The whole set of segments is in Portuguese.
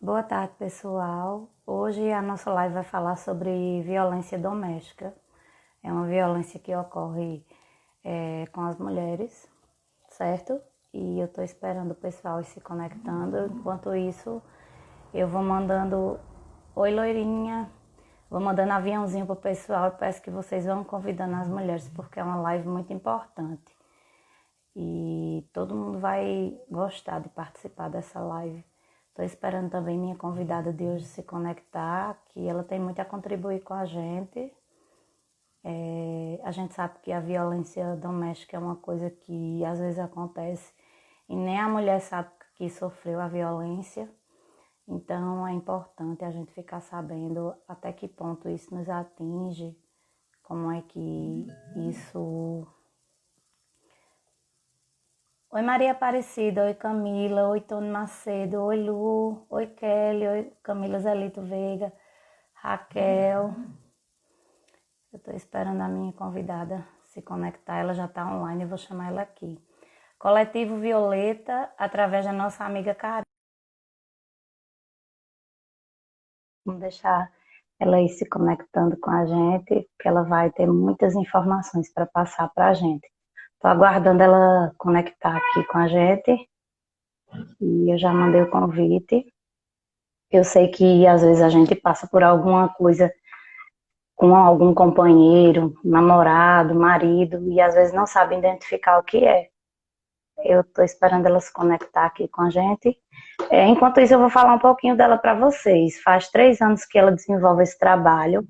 Boa tarde, pessoal. Hoje a nossa live vai falar sobre violência doméstica. É uma violência que ocorre com as mulheres, certo? E eu tô esperando o pessoal ir se conectando. Enquanto isso, eu vou mandando oi, loirinha. Vou mandando aviãozinho pro pessoal e peço que vocês vão convidando as mulheres, porque é uma live muito importante. E todo mundo vai gostar de participar dessa live. Estou esperando também minha convidada de hoje se conectar, que ela tem muito a contribuir com a gente. A gente sabe que a violência doméstica é uma coisa que às vezes acontece e nem a mulher sabe que sofreu a violência. Então é importante a gente ficar sabendo até que ponto isso nos atinge, como é que isso. Oi, Maria Aparecida, oi, Camila, oi, Tony Macedo, oi, Lu, oi, Kelly, oi, Camila Zelito Veiga, Raquel. Eu estou esperando a minha convidada se conectar, ela já está online, eu vou chamar ela aqui. Coletivo Violeta, através da nossa amiga Karen. Vamos deixar ela ir se conectando com a gente, que ela vai ter muitas informações para passar para a gente. Estou aguardando ela conectar aqui com a gente e eu já mandei o convite. Eu sei que às vezes a gente passa por alguma coisa com algum companheiro, namorado, marido, e às vezes não sabe identificar o que é. Eu estou esperando ela se conectar aqui com a gente. Enquanto isso, eu vou falar um pouquinho dela para vocês. Faz 3 anos que ela desenvolve esse trabalho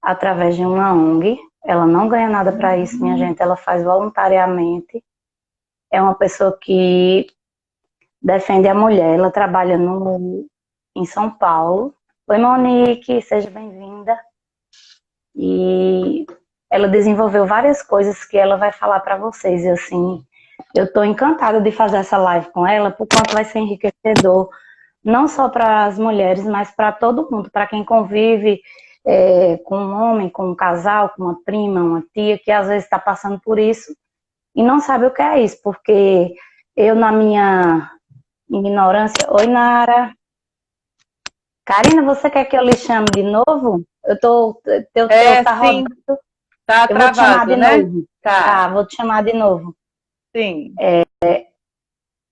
através de uma ONG. Ela não ganha nada para isso, minha gente. Ela faz voluntariamente. É uma pessoa que defende a mulher. Ela trabalha em São Paulo. Oi, Monique, seja bem-vinda. E ela desenvolveu várias coisas que ela vai falar para vocês. E assim, eu estou encantada de fazer essa live com ela, por quanto vai ser enriquecedor, não só para as mulheres, mas para todo mundo, para quem convive com um homem, com um casal, com uma prima, uma tia, que às vezes está passando por isso e não sabe o que é isso, porque eu, na minha ignorância... Oi, Nara. Karina, você quer que eu lhe chame de novo? Teu tá Sim, rodando. tá Eu vou te chamar travado, de né? novo. Tá, Tá, vou te chamar de novo. sim.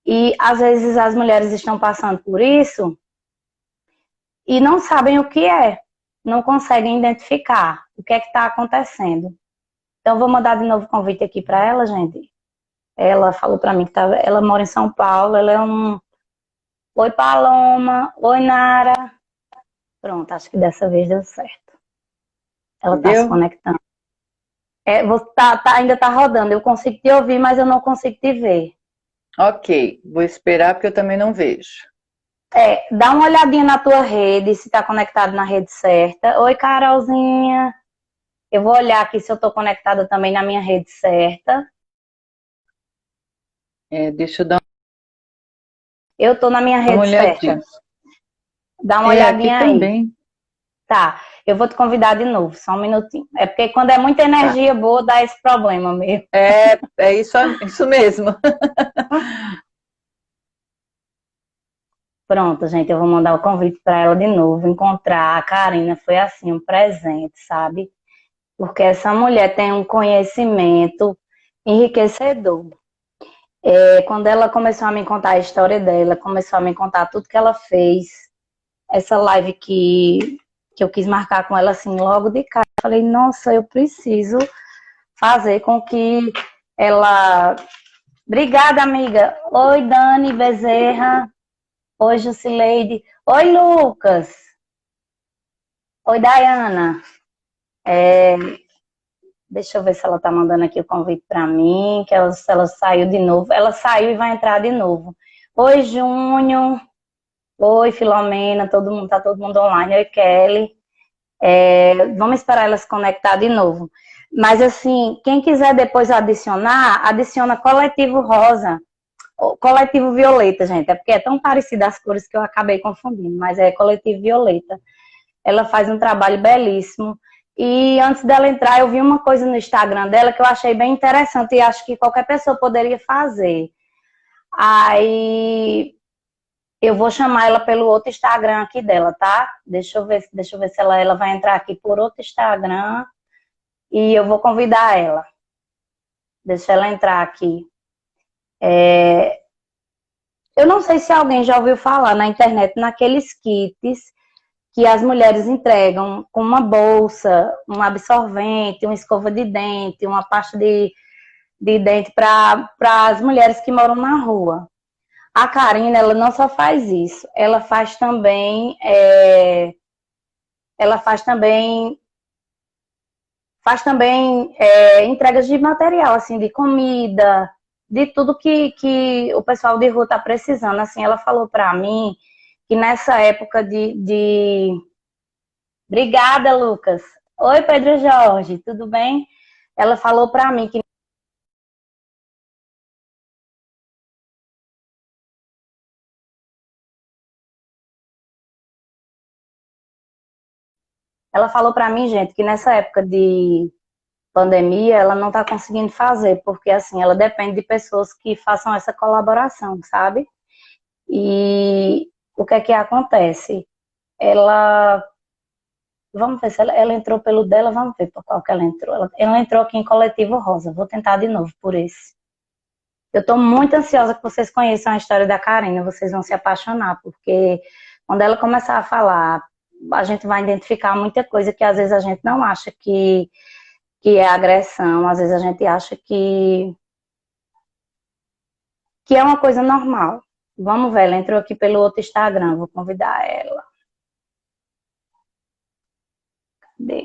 E às vezes as mulheres estão passando por isso e não sabem o que é, não conseguem identificar o que é que está acontecendo. Então, vou mandar de novo o convite aqui para ela, gente. Ela falou para mim que ela mora em São Paulo, ela é um. Oi, Paloma. Oi, Nara. Pronto, acho que dessa vez deu certo. Ela está se Deu? conectando. Ainda está rodando. Eu consigo te ouvir, mas eu não consigo te ver. Ok, vou esperar porque eu também não vejo. Dá uma olhadinha na tua rede, se está conectado na rede certa. Oi, Carolzinha. Eu vou olhar aqui se eu estou conectada também na minha rede certa. Deixa eu dar Eu estou na minha uma rede certa. olhadinha. Dá uma Aqui olhadinha aí. também. Tá, eu vou te convidar de novo, só um minutinho. É porque quando é muita Tá. energia boa, dá esse problema mesmo. É isso mesmo. Pronto, gente, eu vou mandar o convite para ela de novo. Encontrar a Karina foi assim, um presente, sabe? Porque essa mulher tem um conhecimento enriquecedor. Quando ela começou a me contar a história dela, começou a me contar tudo que ela fez, essa live que eu quis marcar com ela assim logo de cara, eu falei, nossa, eu preciso fazer com que ela. Obrigada, amiga. Oi, Dani Bezerra. Oi, Jusileide. Oi, Lucas. Oi, Dayana. É, Deixa eu ver se ela tá mandando aqui o convite para mim, que ela saiu de novo. Ela saiu e vai entrar de novo. Oi, Júnior. Oi, Filomena. Tá todo mundo online. Oi, Kelly. Vamos esperar ela se conectar de novo. Mas assim, quem quiser depois adicionar, adiciona Coletivo Rosa, Coletivo Violeta, gente. É porque é tão parecida as cores que eu acabei confundindo, mas é Coletivo Violeta. Ela faz um trabalho belíssimo. E antes dela entrar, eu vi uma coisa no Instagram dela que eu achei bem interessante e acho que qualquer pessoa poderia fazer. Aí Eu vou chamar ela pelo outro Instagram aqui dela, tá? Deixa eu ver se ela vai entrar aqui por outro Instagram e eu vou convidar ela. Deixa ela entrar aqui. Eu não sei se alguém já ouviu falar na internet naqueles kits que as mulheres entregam com uma bolsa, um absorvente, uma escova de dente, uma pasta de dente para as mulheres que moram na rua. A Karina, ela não só faz isso, ela faz também entregas de material, assim, de comida, de tudo que o pessoal de rua está precisando. Assim, ela falou para mim que nessa época de... Obrigada, Lucas. Oi, Pedro Jorge, tudo bem? Ela falou para mim que ela falou para mim, gente, que nessa época de pandemia ela não está conseguindo fazer, porque assim, ela depende de pessoas que façam essa colaboração, sabe? E o que é que acontece? Ela, vamos ver se ela entrou pelo dela, vamos ver por qual que ela entrou. Ela entrou aqui em Coletivo Rosa, vou tentar de novo por esse. Eu estou muito ansiosa que vocês conheçam a história da Karina, vocês vão se apaixonar, porque quando ela começar a falar, a gente vai identificar muita coisa que às vezes a gente não acha que é agressão, às vezes a gente acha que é uma coisa normal. Vamos ver, ela entrou aqui pelo outro Instagram, vou convidar ela.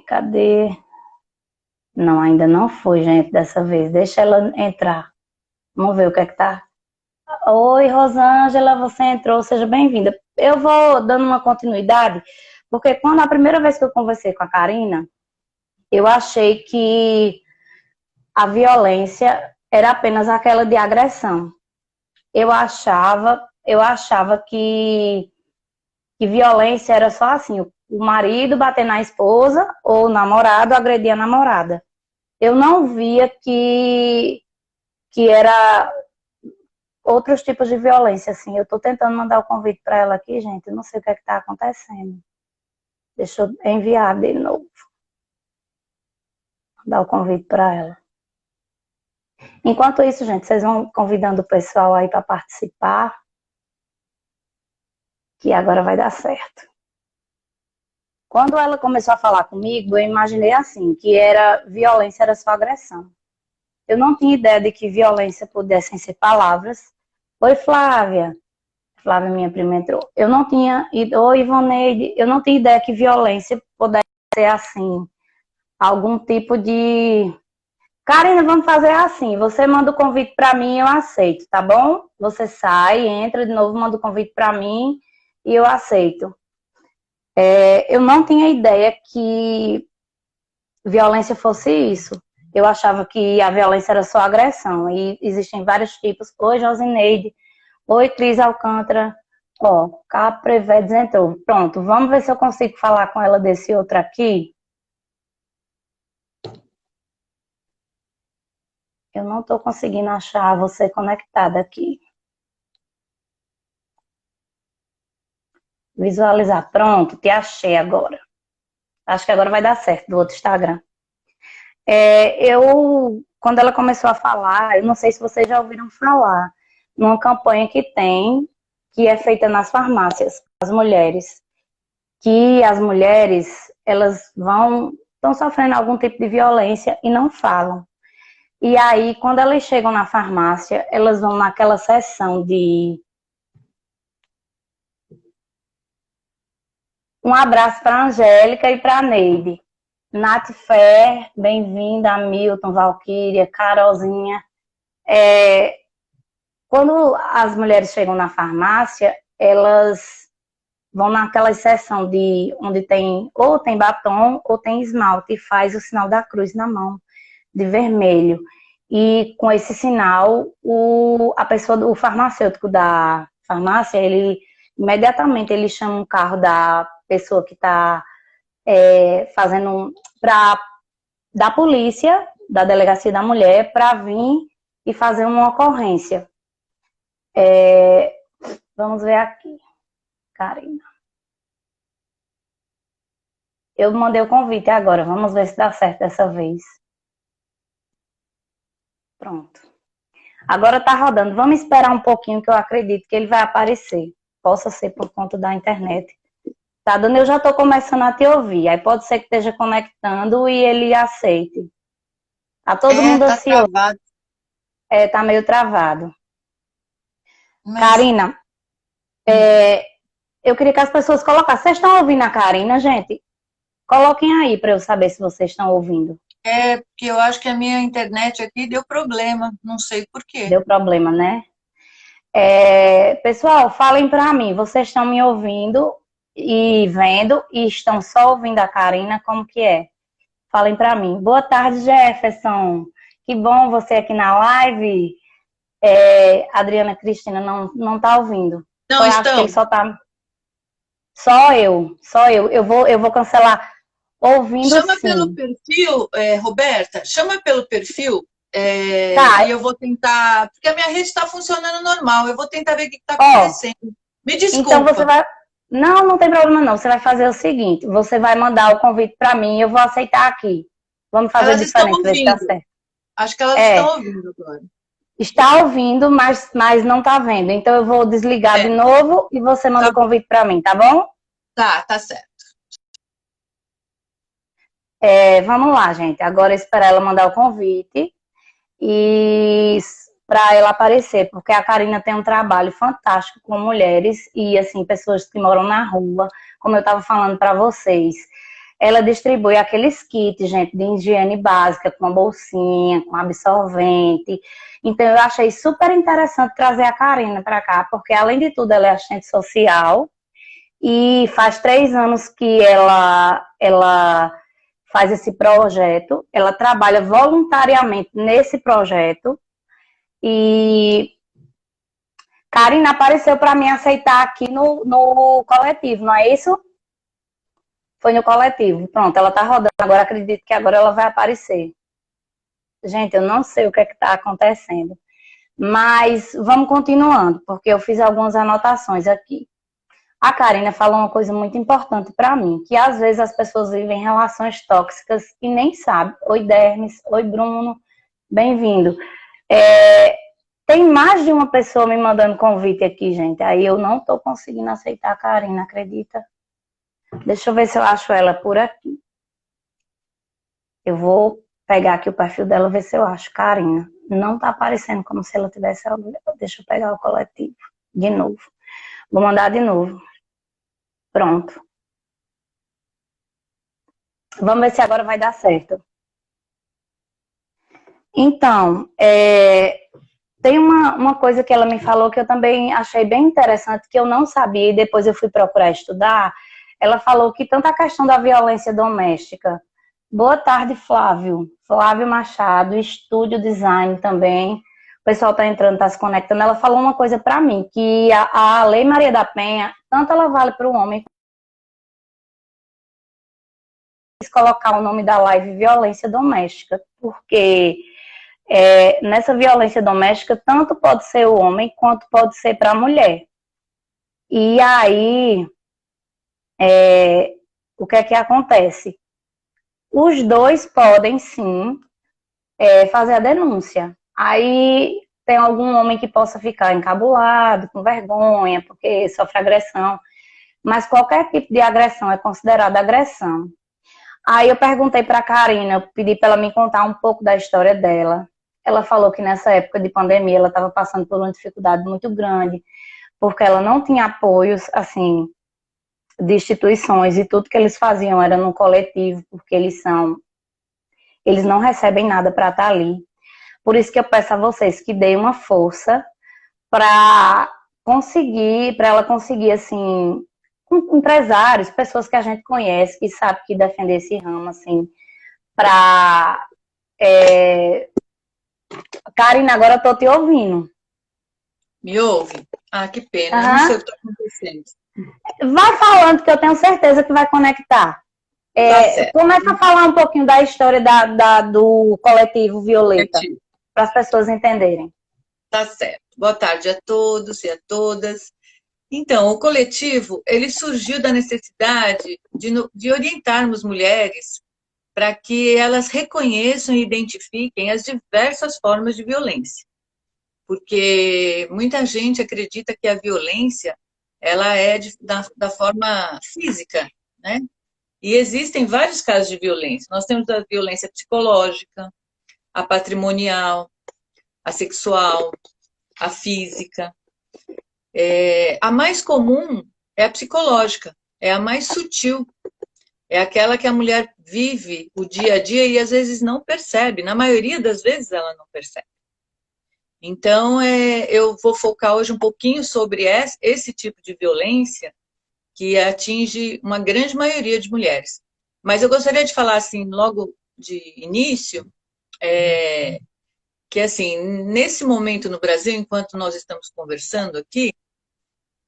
Cadê? Não, ainda não foi, gente, dessa vez. Deixa ela entrar. Vamos ver o que é que tá. Oi, Rosângela, você entrou, seja bem-vinda. Eu vou dando uma continuidade, porque quando a primeira vez que eu conversei com a Karina, eu achei que a violência era apenas aquela de agressão. Eu achava que violência era só assim, o marido bater na esposa ou o namorado agredir a namorada. Eu não via que era outros tipos de violência, assim. Eu tô tentando mandar o convite para ela aqui, gente, eu não sei o que é que tá acontecendo. Deixa eu enviar de novo. Dar o convite para ela. Enquanto isso, gente, vocês vão convidando o pessoal aí para participar, que agora vai dar certo. Quando ela começou a falar comigo, eu imaginei assim, que violência era só agressão. Eu não tinha ideia de que violência pudessem ser palavras. Oi, Flávia. Flávia, minha prima, entrou. Eu não tinha... Oi, Ivoneide. Eu não tinha ideia que violência pudesse ser assim. Algum tipo de... Karina, vamos fazer assim. Você manda o convite para mim e eu aceito, tá bom? Você sai, entra de novo, manda o convite para mim e eu aceito. Eu não tinha ideia que violência fosse isso. Eu achava que a violência era só agressão. E existem vários tipos. Oi, Josineide. Oi, Cris Alcântara. Ó, Caprevedes entrou. Pronto, vamos ver se eu consigo falar com ela desse outro aqui. Eu não estou conseguindo achar você conectada aqui. Visualizar. Pronto, te achei agora. Acho que agora vai dar certo do outro Instagram. Quando ela começou a falar, eu não sei se vocês já ouviram falar, numa campanha que é feita nas farmácias, as mulheres, elas estão sofrendo algum tipo de violência e não falam. E aí, quando elas chegam na farmácia, elas vão naquela sessão de... Um abraço para a Angélica e para a Neide. Nath Fer, bem-vinda, Milton, Valquíria, Carolzinha. Quando as mulheres chegam na farmácia, elas vão naquela seção onde ou tem batom ou tem esmalte e faz o sinal da cruz na mão, de vermelho. E com esse sinal, o farmacêutico da farmácia, imediatamente ele chama um carro da pessoa que está fazendo da polícia, da delegacia da mulher, para vir e fazer uma ocorrência. Vamos ver aqui. Karina. Eu mandei o convite agora, vamos ver se dá certo dessa vez. Pronto. Agora tá rodando. Vamos esperar um pouquinho que eu acredito que ele vai aparecer. Possa ser por conta da internet. Tá dando, eu já tô começando a te ouvir. Aí pode ser que esteja conectando e ele aceite. Tá todo mundo Tá ansioso. travado. Tá meio travado. Mas Karina, eu queria que as pessoas colocassem. Vocês estão ouvindo a Karina, gente? Coloquem aí para eu saber se vocês estão ouvindo. porque eu acho que a minha internet aqui deu problema, não sei por quê. Deu problema, né? Pessoal, falem para mim. Vocês estão me ouvindo e vendo e estão só ouvindo a Karina? Como que é? Falem para mim. Boa tarde, Jefferson. Que bom você aqui na live. Adriana Cristina não tá ouvindo. Não, eu acho que ele só tá. Só eu. Eu vou cancelar. Ouvindo Chama sim. pelo perfil, Roberta, chama pelo perfil Tá. e eu vou tentar, porque a minha rede está funcionando normal, eu vou tentar ver o que está acontecendo. Me desculpa. Então você vai. Não tem problema não. Você vai fazer o seguinte: você vai mandar o convite para mim e eu vou aceitar aqui. Vamos fazer Elas diferente, estão ver se dá ouvindo. certo. Acho que elas estão ouvindo agora. Está ouvindo, mas não está vendo. Então eu vou desligar de novo e você manda o convite para mim, tá bom? Tá certo. Vamos lá, gente. Agora esperar ela mandar o convite e para ela aparecer, porque a Karina tem um trabalho fantástico com mulheres e assim pessoas que moram na rua, como eu estava falando para vocês. Ela distribui aqueles kits, gente, de higiene básica, com a bolsinha, com absorvente. Então, eu achei super interessante trazer a Karina para cá, porque, além de tudo, ela é assistente social. E faz 3 anos que ela faz esse projeto. Ela trabalha voluntariamente nesse projeto. E Karina apareceu para mim aceitar aqui no coletivo, não é isso? Foi no coletivo. Pronto, ela tá rodando. Agora acredito que agora ela vai aparecer. Gente, eu não sei o que é que tá acontecendo. Mas vamos continuando, porque eu fiz algumas anotações aqui. A Karina falou uma coisa muito importante para mim, que às vezes as pessoas vivem relações tóxicas e nem sabem. Oi, Dermes. Oi, Bruno. Bem-vindo. Tem mais de uma pessoa me mandando convite aqui, gente. Aí eu não tô conseguindo aceitar a Karina, acredita? Deixa eu ver se eu acho ela por aqui. Eu vou pegar aqui o perfil dela, ver se eu acho. Karina, não tá aparecendo como se ela tivesse... Deixa eu pegar o coletivo de novo. Vou mandar de novo. Pronto. Vamos ver se agora vai dar certo. Então, tem uma coisa que ela me falou que eu também achei bem interessante, que eu não sabia e depois eu fui procurar estudar. Ela falou que tanto a questão da violência doméstica. Boa tarde, Flávio. Flávio Machado, Estúdio Design também. O pessoal está entrando, está se conectando. Ela falou uma coisa para mim, que a Lei Maria da Penha, tanto ela vale para o homem, colocar o nome da live violência doméstica, porque nessa violência doméstica, tanto pode ser o homem, quanto pode ser para a mulher. E aí, o que é que acontece? Os dois podem, sim, fazer a denúncia. Aí tem algum homem que possa ficar encabulado, com vergonha, porque sofre agressão. Mas qualquer tipo de agressão é considerada agressão. Aí eu perguntei para a Karina, eu pedi para ela me contar um pouco da história dela. Ela falou que nessa época de pandemia ela estava passando por uma dificuldade muito grande, porque ela não tinha apoios, assim, de instituições, e tudo que eles faziam era no coletivo, porque eles não recebem nada para estar ali. Por isso que eu peço a vocês que deem uma força para ela conseguir, assim, empresários, pessoas que a gente conhece, que sabe que defender esse ramo, assim, para... Karina, agora eu tô te ouvindo. Me ouve? Ah, que pena, eu não sei o que está acontecendo. Vai falando que eu tenho certeza que vai conectar. Começa a falar um pouquinho da história do coletivo Violeta, para as pessoas entenderem. Tá certo. Boa tarde a todos e a todas. Então, o coletivo, ele surgiu da necessidade de orientarmos mulheres para que elas reconheçam e identifiquem as diversas formas de violência. Porque muita gente acredita que a violência ela é da forma física, né? E existem vários casos de violência. Nós temos a violência psicológica, a patrimonial, a sexual, a física. A mais comum é a psicológica, é a mais sutil, é aquela que a mulher vive o dia a dia e às vezes não percebe. Na maioria das vezes ela não percebe. Então, eu vou focar hoje um pouquinho sobre esse tipo de violência que atinge uma grande maioria de mulheres. Mas eu gostaria de falar, assim, logo de início, que, assim, nesse momento no Brasil, enquanto nós estamos conversando aqui,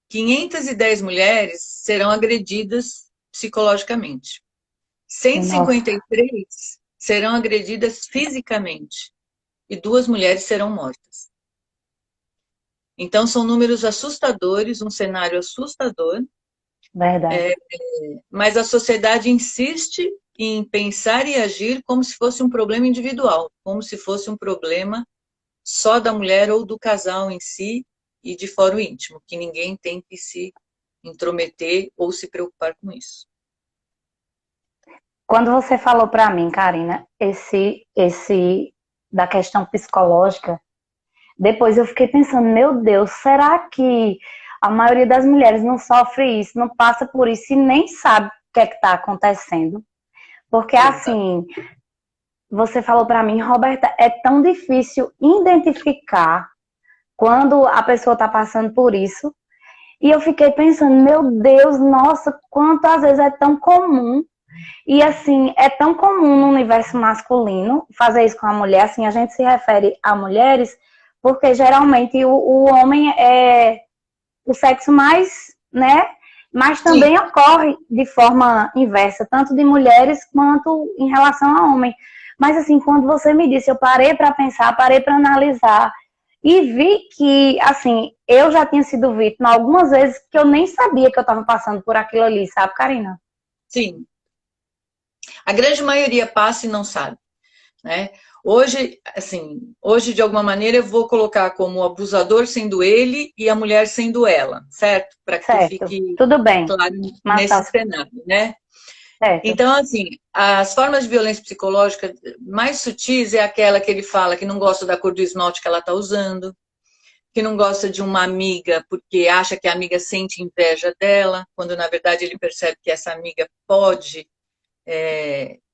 510 mulheres serão agredidas psicologicamente. Nossa, 153 serão agredidas fisicamente e 2 mulheres serão mortas. Então, são números assustadores, um cenário assustador, verdade. mas a sociedade insiste em pensar e agir como se fosse um problema individual, como se fosse um problema só da mulher ou do casal em si e de fora o íntimo, que ninguém tem que se intrometer ou se preocupar com isso. Quando você falou para mim, Karina, esse da questão psicológica, depois eu fiquei pensando, meu Deus, será que a maioria das mulheres não sofre isso, não passa por isso e nem sabe o que é que está acontecendo? Porque Exato. assim, você falou para mim, Roberta, é tão difícil identificar quando a pessoa está passando por isso. E eu fiquei pensando, meu Deus, nossa, quanto às vezes é tão comum. E assim, é tão comum no universo masculino fazer isso com a mulher. Assim, a gente se refere a mulheres porque geralmente o homem é o sexo mais, né? Mas Sim, também ocorre de forma inversa, tanto de mulheres quanto em relação a homem. Mas assim, quando você me disse, eu parei para pensar, parei para analisar e vi que, assim, eu já tinha sido vítima algumas vezes que eu nem sabia que eu estava passando por aquilo ali, sabe, Karina? sim. A grande maioria passa e não sabe, né? Hoje, assim, hoje de alguma maneira eu vou colocar como o abusador sendo ele e a mulher sendo ela, certo? Para que Certo, fique tudo bem. claro Mais nesse fácil, cenário, né? certo. Então, assim, as formas de violência psicológica mais sutis é aquela que ele fala que não gosta da cor do esmalte que ela está usando, que não gosta de uma amiga porque acha que a amiga sente inveja dela, quando na verdade ele percebe que essa amiga pode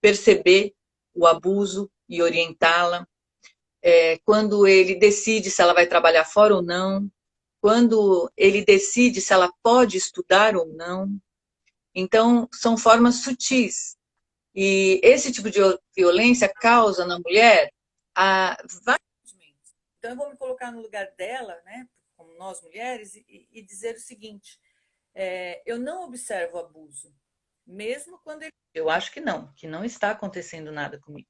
perceber o abuso e orientá-la. Quando ele decide se ela vai trabalhar fora ou não, quando ele decide se ela pode estudar ou não. Então, são formas sutis. E esse tipo de violência causa na mulher vários sentimentos. Então, eu vou me colocar no lugar dela, né, como nós mulheres, e dizer o seguinte: eu não observo abuso, mesmo quando ele. Eu acho que não está acontecendo nada comigo.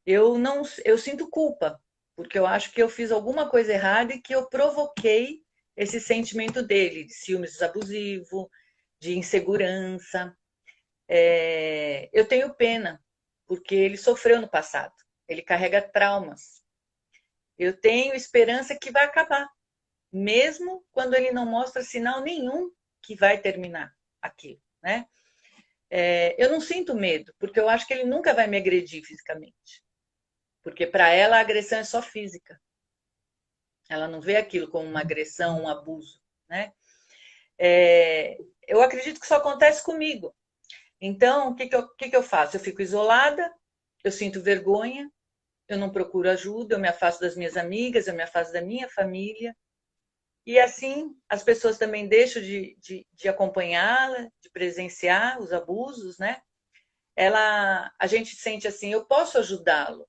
Eu sinto culpa, porque eu acho que eu fiz alguma coisa errada e que eu provoquei esse sentimento dele, de ciúmes abusivo, de insegurança. Eu tenho pena, porque ele sofreu no passado, ele carrega traumas. Eu tenho esperança que vai acabar, mesmo quando ele não mostra sinal nenhum que vai terminar aquilo, né? Eu não sinto medo, porque eu acho que ele nunca vai me agredir fisicamente. Porque para ela a agressão é só física. Ela não vê aquilo como uma agressão, um abuso, né? Eu acredito que isso acontece comigo. Então, o que eu faço? Eu fico isolada, eu sinto vergonha, eu não procuro ajuda, eu me afasto das minhas amigas, eu me afasto da minha família. E assim, as pessoas também deixam de acompanhá-la, de presenciar os abusos, né? A gente sente assim, eu posso ajudá-lo,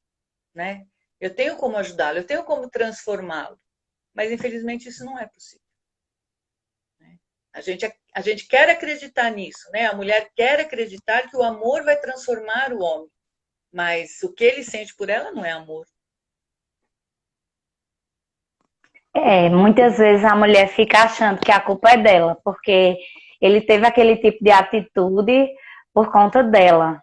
né? Eu tenho como ajudá-lo, eu tenho como transformá-lo, mas infelizmente isso não é possível. Né? A gente quer acreditar nisso, né? A mulher quer acreditar que o amor vai transformar o homem, mas o que ele sente por ela não é amor. Muitas vezes a mulher fica achando que a culpa é dela, porque ele teve aquele tipo de atitude por conta dela.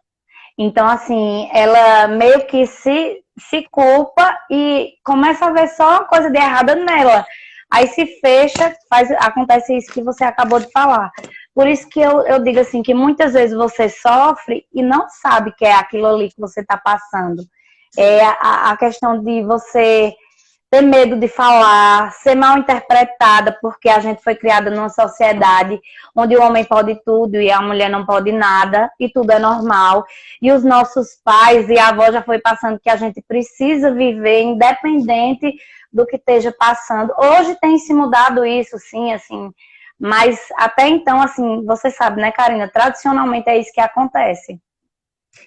Então, assim, ela meio que se culpa e começa a ver só uma coisa de errada nela. Aí se fecha, acontece isso que você acabou de falar. Por isso que eu digo assim, que muitas vezes você sofre e não sabe que é aquilo ali que você está passando. Sim. É a questão de você ter medo de falar, ser mal interpretada, porque a gente foi criada numa sociedade onde o homem pode tudo e a mulher não pode nada, e tudo é normal. E os nossos pais e a avó já foi passando que a gente precisa viver independente do que esteja passando. Hoje tem se mudado isso, sim, assim, mas até então, assim, você sabe, né, Karina? Tradicionalmente é isso que acontece.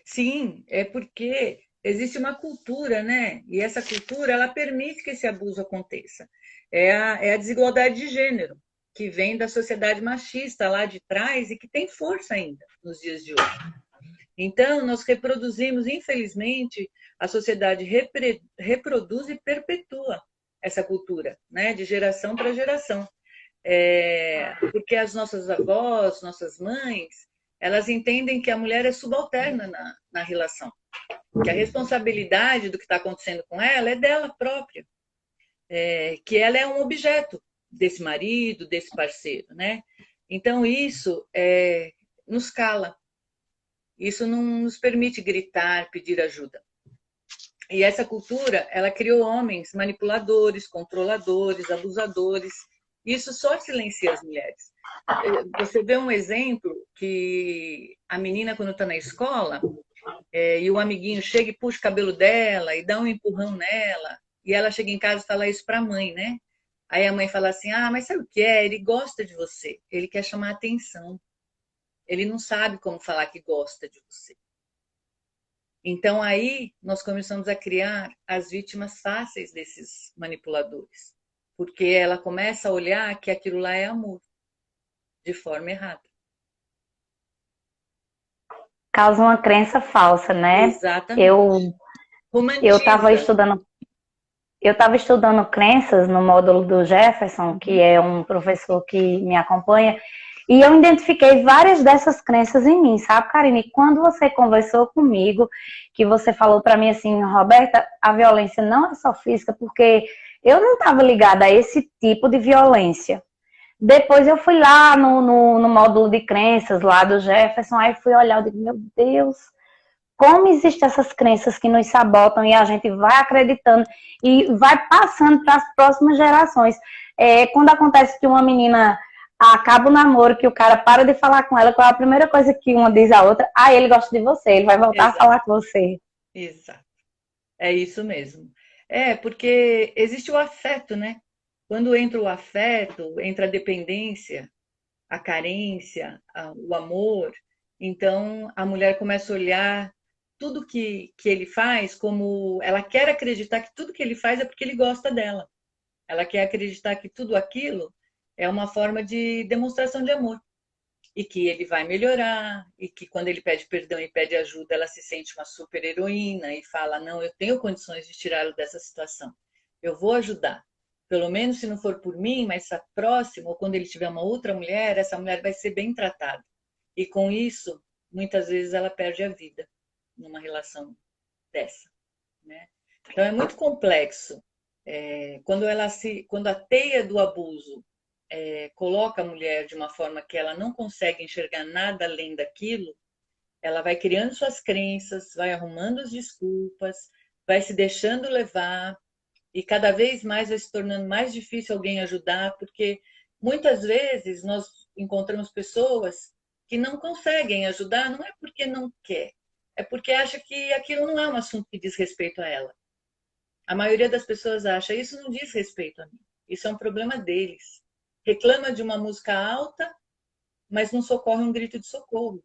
Sim, é porque existe uma cultura, né? E essa cultura, ela permite que esse abuso aconteça. É a desigualdade de gênero, que vem da sociedade machista lá de trás e que tem força ainda nos dias de hoje. Então, nós reproduzimos, infelizmente, a sociedade reproduz e perpetua essa cultura, né? De geração para geração. Porque as nossas avós, nossas mães, elas entendem que a mulher é subalterna na relação, que a responsabilidade do que está acontecendo com ela é dela própria, que ela é um objeto desse marido, desse parceiro, né? Então isso nos cala, isso não nos permite gritar, pedir ajuda. E essa cultura, ela criou homens manipuladores, controladores, abusadores. Isso só silencia as mulheres. Você vê um exemplo que a menina, quando está na escola, e o amiguinho chega e puxa o cabelo dela e dá um empurrão nela, e ela chega em casa e fala isso para a mãe, né? Aí a mãe fala assim: ah, mas sabe o que é? Ele gosta de você, ele quer chamar atenção, ele não sabe como falar que gosta de você. Então aí nós começamos a criar as vítimas fáceis desses manipuladores, porque ela começa a olhar que aquilo lá é amor, de forma errada. Causa uma crença falsa, né? Eu Exatamente. eu estava Romantiza. estudando Eu estava estudando crenças no módulo do Jefferson, que Uhum. é um professor que me acompanha, e eu identifiquei várias dessas crenças em mim, sabe, Karine? E quando você conversou comigo, que você falou para mim assim, Roberta, a violência não é só física, porque eu não estava ligada a esse tipo de violência. Depois eu fui lá no módulo de crenças lá do Jefferson, aí fui olhar, eu digo, meu Deus, como existem essas crenças que nos sabotam e a gente vai acreditando e vai passando para as próximas gerações. Quando acontece que uma menina acaba o namoro, que o cara para de falar com ela, qual é a primeira coisa que uma diz à outra? Ah, ele gosta de você, ele vai voltar a Exato, falar com você. exato. É isso mesmo. Porque existe o afeto, né? Quando entra o afeto, entra a dependência, a carência, o amor, então a mulher começa a olhar tudo que ele faz como ela quer acreditar que tudo que ele faz é porque ele gosta dela. Ela quer acreditar que tudo aquilo é uma forma de demonstração de amor e que ele vai melhorar e que quando ele pede perdão e pede ajuda, ela se sente uma super heroína e fala: "Não, eu tenho condições de tirá-lo dessa situação. Eu vou ajudar. Pelo menos se não for por mim, mas a próxima ou quando ele tiver uma outra mulher, essa mulher vai ser bem tratada". E com isso, muitas vezes ela perde a vida numa relação dessa, né? Então é muito complexo. Quando a teia do abuso coloca a mulher de uma forma que ela não consegue enxergar nada além daquilo, ela vai criando suas crenças, vai arrumando as desculpas, vai se deixando levar e cada vez mais vai se tornando mais difícil alguém ajudar, porque muitas vezes nós encontramos pessoas que não conseguem ajudar, não é porque não quer, é porque acha que aquilo não é um assunto que diz respeito a ela. A maioria das pessoas acha isso não diz respeito a mim. Isso é um problema deles. Reclama de uma música alta, mas não socorre um grito de socorro.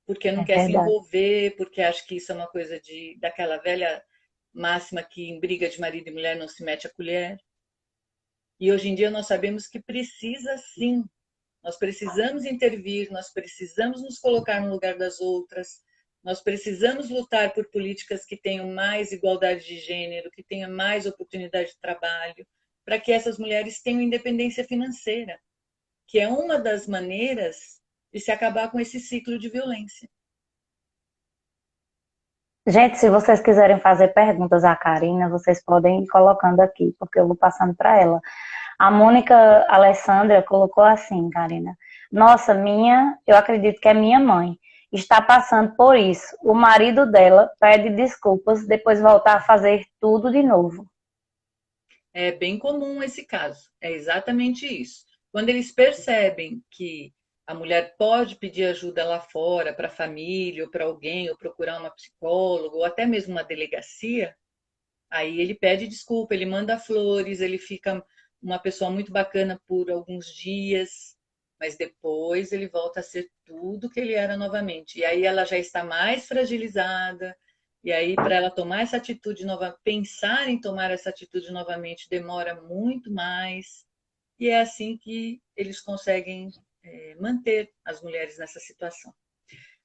Porque não É quer se verdade. envolver, porque acha que isso é uma coisa daquela velha máxima que em briga de marido e mulher não se mete a colher. E hoje em dia nós sabemos que precisa sim. Nós precisamos intervir, nós precisamos nos colocar no lugar das outras, Nós precisamos lutar por políticas que tenham mais igualdade de gênero, que tenham mais oportunidade de trabalho, para que essas mulheres tenham independência financeira, que é uma das maneiras de se acabar com esse ciclo de violência. Gente, se vocês quiserem fazer perguntas à Karina, vocês podem ir colocando aqui, porque eu vou passando para ela. A Mônica Alessandra colocou assim, Karina. Nossa, eu acredito que é minha mãe. Está passando por isso. O marido dela pede desculpas, depois voltar a fazer tudo de novo. É bem comum esse caso. É exatamente isso. Quando eles percebem que a mulher pode pedir ajuda lá fora para a família, ou para alguém, ou procurar uma psicóloga, ou até mesmo uma delegacia, aí ele pede desculpa, ele manda flores, ele fica uma pessoa muito bacana por alguns dias, mas depois ele volta a ser tudo que ele era novamente. E aí ela já está mais fragilizada, e aí para ela tomar essa atitude nova, pensar em tomar essa atitude novamente demora muito mais, e é assim que eles conseguem manter as mulheres nessa situação.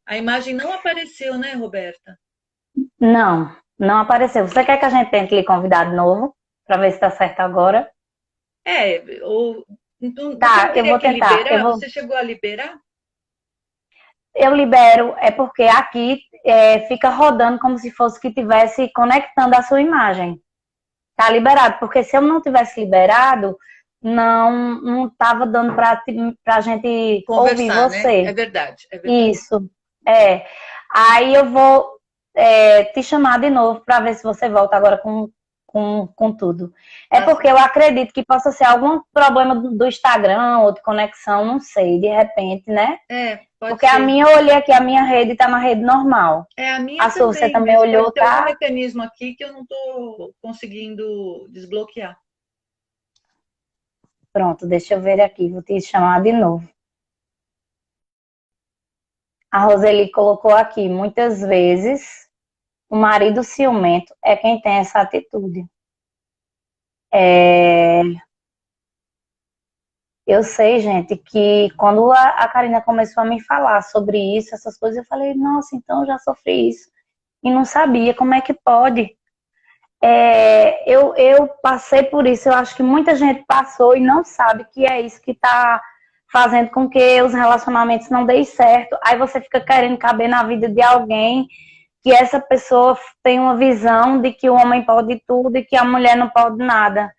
A imagem não apareceu, né, Roberta? Não, não apareceu. Você quer que a gente tente lhe convidar de novo? Para ver se está certo agora? Então, você não Tá, eu teria vou que tentar. liberar? Você chegou a liberar? Eu libero, é porque aqui fica rodando como se fosse que estivesse conectando a sua imagem. Tá liberado, porque se eu não tivesse liberado, não tava dando para a gente ouvir Conversar, né? É você. verdade, é verdade. Isso, é. Aí eu vou te chamar de novo para ver se você volta agora com tudo. É Tá porque certo. eu acredito que possa ser algum problema do Instagram ou de conexão, não sei, de repente, né? Pode Porque a ser. minha, eu olhei aqui, a minha rede tá na rede normal. A minha A sua, você também, também mas olhou, pode ter algum tá? mecanismo aqui que eu não estou conseguindo desbloquear. Pronto, deixa eu ver aqui, vou te chamar de novo. A Roseli colocou aqui, muitas vezes o marido ciumento é quem tem essa atitude. Eu sei, gente, que quando a Karina começou a me falar sobre isso, essas coisas, eu falei, nossa, então eu já sofri isso. E não sabia como é que pode. Eu passei por isso, eu acho que muita gente passou e não sabe que é isso que está fazendo com que os relacionamentos não deem certo. Aí você fica querendo caber na vida de alguém que essa pessoa tem uma visão de que o homem pode tudo e que a mulher não pode nada.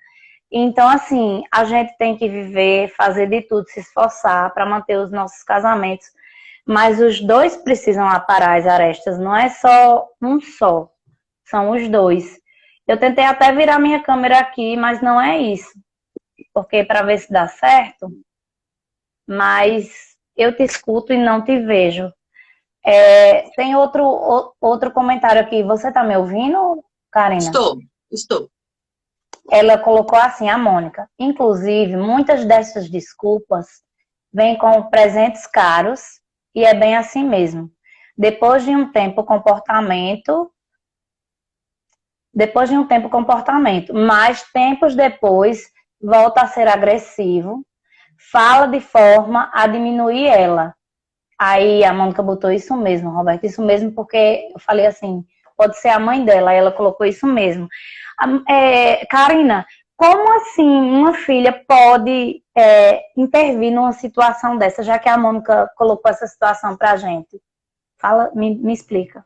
Então, assim, a gente tem que viver, fazer de tudo, se esforçar para manter os nossos casamentos, mas os dois precisam aparar as arestas, não é só um só, são os dois. Eu tentei até virar minha câmera aqui, mas não é isso, porque para ver se dá certo, mas eu te escuto e não te vejo. Tem outro comentário aqui. Você está me ouvindo, Karina? Estou. Ela colocou assim, a Mônica. Inclusive, muitas dessas desculpas vêm com presentes caros e é bem assim mesmo. Depois de um tempo, comportamento, mas tempos depois volta a ser agressivo, fala de forma a diminuir ela. Aí a Mônica botou isso mesmo, Roberto, isso mesmo, porque eu falei assim, pode ser a mãe dela, aí ela colocou isso mesmo. Karina, como assim uma filha pode intervir numa situação dessa, já que a Mônica colocou essa situação pra gente? Fala, me explica.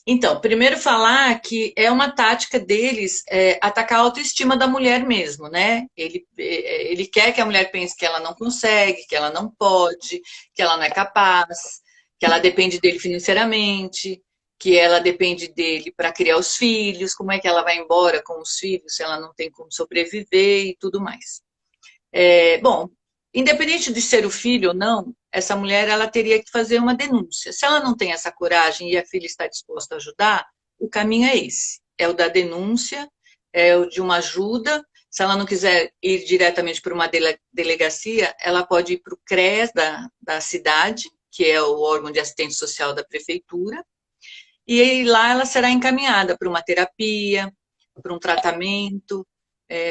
Então, primeiro falar que é uma tática deles atacar a autoestima da mulher mesmo, né? Ele quer que a mulher pense que ela não consegue, que ela não pode, que ela não é capaz, que ela depende dele financeiramente, que ela depende dele para criar os filhos, como é que ela vai embora com os filhos se ela não tem como sobreviver e tudo mais. Bom, independente de ser o filho ou não, essa mulher ela teria que fazer uma denúncia. Se ela não tem essa coragem e a filha está disposta a ajudar, o caminho é esse. É o da denúncia, é o de uma ajuda. Se ela não quiser ir diretamente para uma delegacia, ela pode ir para o CRES da cidade, que é o órgão de assistência social da prefeitura, e aí lá ela será encaminhada para uma terapia, para um tratamento,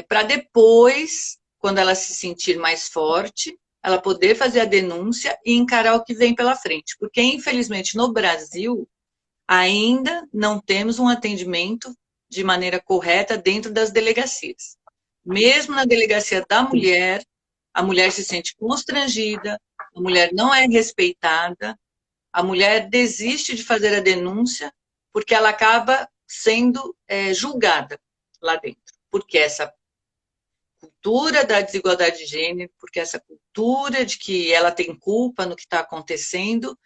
para depois, quando ela se sentir mais forte, ela poder fazer a denúncia e encarar o que vem pela frente. Porque, infelizmente, no Brasil, ainda não temos um atendimento de maneira correta dentro das delegacias. Mesmo na delegacia da mulher, a mulher se sente constrangida, a mulher não é respeitada, a mulher desiste de fazer a denúncia porque ela acaba sendo julgada lá dentro. Porque essa cultura da desigualdade de gênero, porque essa cultura de que ela tem culpa no que está acontecendo,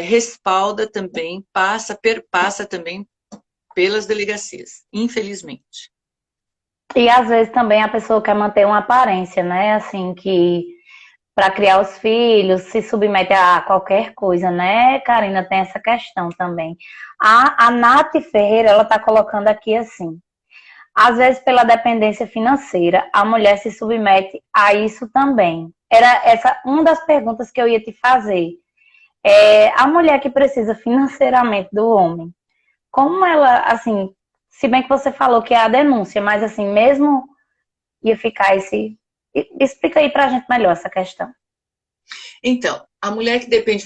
respalda também, perpassa também pelas delegacias, infelizmente. E às vezes também a pessoa quer manter uma aparência, né? Assim, que para criar os filhos se submete a qualquer coisa, né? Karina, tem essa questão também. A Nath Ferreira, ela está colocando aqui assim. Às vezes, pela dependência financeira, a mulher se submete a isso também. Era essa uma das perguntas que eu ia te fazer. A mulher que precisa financeiramente do homem, como ela, assim, se bem que você falou que é a denúncia, mas assim, mesmo ia ficar esse... Explica aí pra gente melhor essa questão. Então, a mulher que depende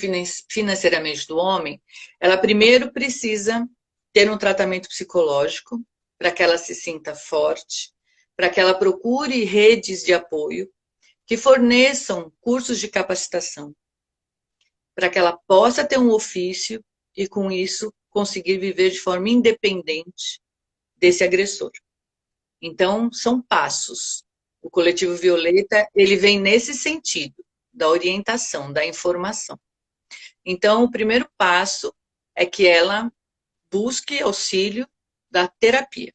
financeiramente do homem, ela primeiro precisa ter um tratamento psicológico para que ela se sinta forte, para que ela procure redes de apoio que forneçam cursos de capacitação, para que ela possa ter um ofício e, com isso, conseguir viver de forma independente desse agressor. Então, são passos. O Coletivo Violeta, ele vem nesse sentido, da orientação, da informação. Então, o primeiro passo é que ela busque auxílio da terapia,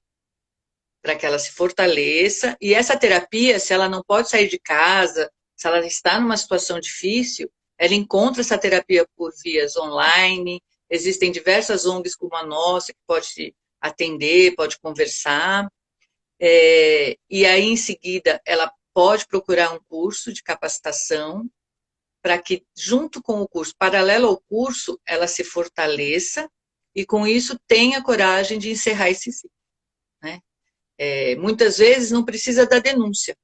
para que ela se fortaleça. E essa terapia, se ela não pode sair de casa, se ela está numa situação difícil, ela encontra essa terapia por vias online. Existem diversas ONGs como a nossa que pode atender, pode conversar. E aí, em seguida, ela pode procurar um curso de capacitação para que, junto com o curso, paralelo ao curso, ela se fortaleça e, com isso, tenha coragem de encerrar esse ciclo, né? Muitas vezes não precisa da denúncia.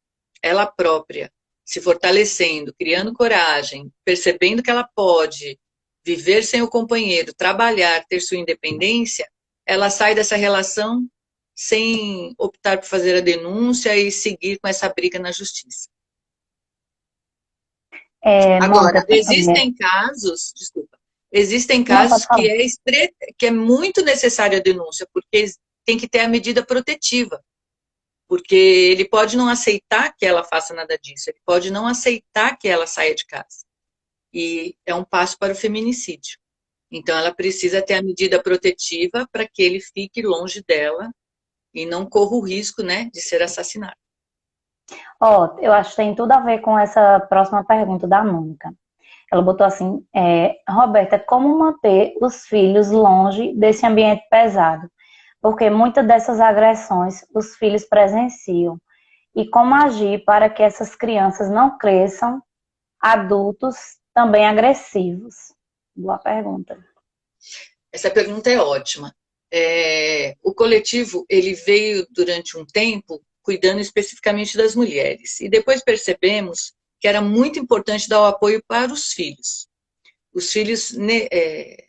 Ela própria, se fortalecendo, criando coragem, percebendo que ela pode viver sem o companheiro, trabalhar, ter sua independência, ela sai dessa relação sem optar por fazer a denúncia e seguir com essa briga na justiça. Agora, existem casos, desculpa, existem casos que é muito necessária a denúncia, porque tem que ter a medida protetiva, porque ele pode não aceitar que ela faça nada disso, ele pode não aceitar que ela saia de casa, e é um passo para o feminicídio. Então, ela precisa ter a medida protetiva para que ele fique longe dela e não corra o risco, né, de ser assassinado. Eu acho que tem tudo a ver com essa próxima pergunta da Mônica. Ela botou assim, Roberta, como manter os filhos longe desse ambiente pesado? Porque muitas dessas agressões os filhos presenciam. E como agir para que essas crianças não cresçam adultos também agressivos? Boa pergunta. Essa pergunta é ótima. O coletivo, ele veio durante um tempo cuidando especificamente das mulheres. E depois percebemos que era muito importante dar o apoio para os filhos. Os filhos,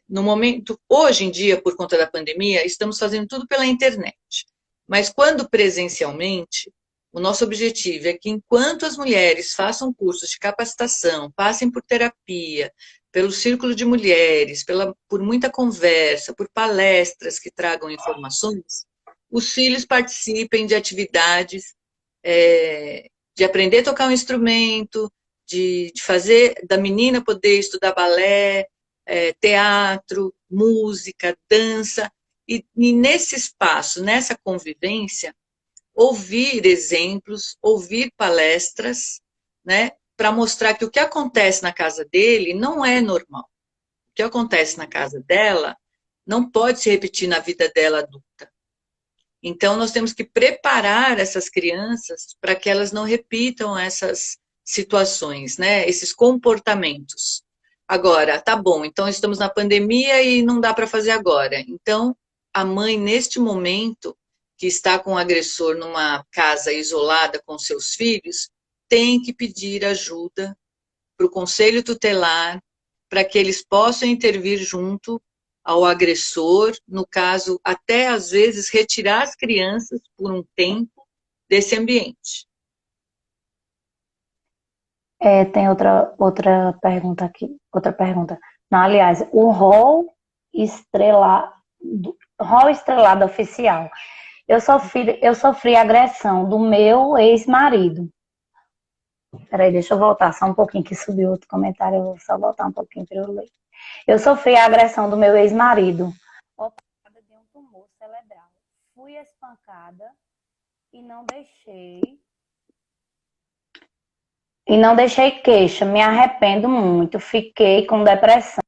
no momento, hoje em dia, por conta da pandemia, estamos fazendo tudo pela internet. Mas quando presencialmente, o nosso objetivo é que enquanto as mulheres façam cursos de capacitação, passem por terapia, pelo círculo de mulheres, por muita conversa, por palestras que tragam informações, os filhos participem de atividades, de aprender a tocar um instrumento, de fazer, da menina poder estudar balé, teatro, música, dança, e nesse espaço, nessa convivência, ouvir exemplos, ouvir palestras, né, para mostrar que o que acontece na casa dele não é normal. O que acontece na casa dela não pode se repetir na vida dela adulta. Então, nós temos que preparar essas crianças para que elas não repitam essas situações, né? Esses comportamentos. Agora, tá bom, então estamos na pandemia e não dá para fazer agora. Então, a mãe, neste momento, que está com o agressor numa casa isolada com seus filhos, tem que pedir ajuda para o conselho tutelar, para que eles possam intervir junto ao agressor, no caso, até às vezes retirar as crianças por um tempo desse ambiente. Tem outra pergunta aqui. Outra pergunta. Não, aliás, o rol estrelado oficial. Eu sofri agressão do meu ex-marido. Peraí, deixa eu voltar só um pouquinho, que subiu outro comentário. Eu vou só voltar um pouquinho para eu ler. Eu sofri a agressão do meu ex-marido. Operada de um tumor cerebral. Fui espancada e não deixei queixa. Me arrependo muito. Fiquei com depressão.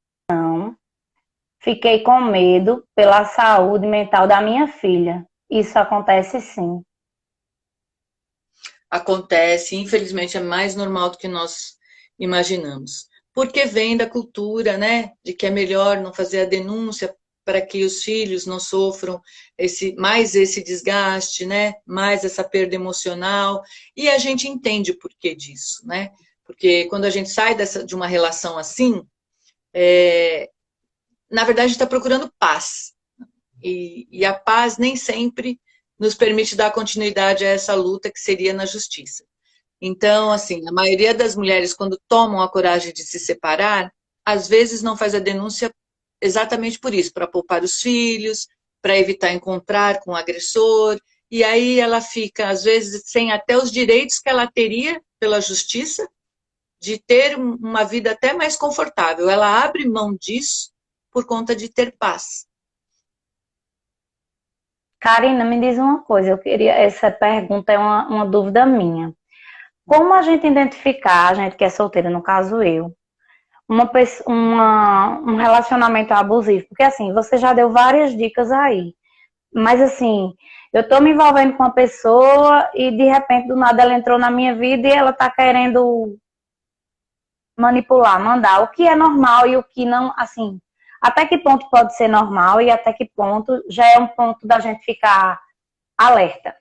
Fiquei com medo pela saúde mental da minha filha. Isso acontece sim. Acontece, infelizmente é mais normal do que nós imaginamos. Porque vem da cultura, né, de que é melhor não fazer a denúncia para que os filhos não sofram mais esse desgaste, né, mais essa perda emocional, e a gente entende o porquê disso, né, porque quando a gente sai de uma relação assim, na verdade está procurando paz, e a paz nem sempre nos permite dar continuidade a essa luta que seria na justiça. Então, assim, a maioria das mulheres, quando tomam a coragem de se separar, às vezes não faz a denúncia exatamente por isso, para poupar os filhos, para evitar encontrar com o agressor, e aí ela fica, às vezes, sem até os direitos que ela teria pela justiça, de ter uma vida até mais confortável. Ela abre mão disso por conta de ter paz. Karina, me diz uma coisa. Essa pergunta é uma dúvida minha. Como a gente identificar, a gente que é solteira, no caso eu, um relacionamento abusivo? Porque assim, você já deu várias dicas aí. Mas assim, eu tô me envolvendo com uma pessoa e de repente do nada ela entrou na minha vida e ela tá querendo manipular, mandar o que é normal e o que não, assim, até que ponto pode ser normal e até que ponto já é um ponto da gente ficar alerta.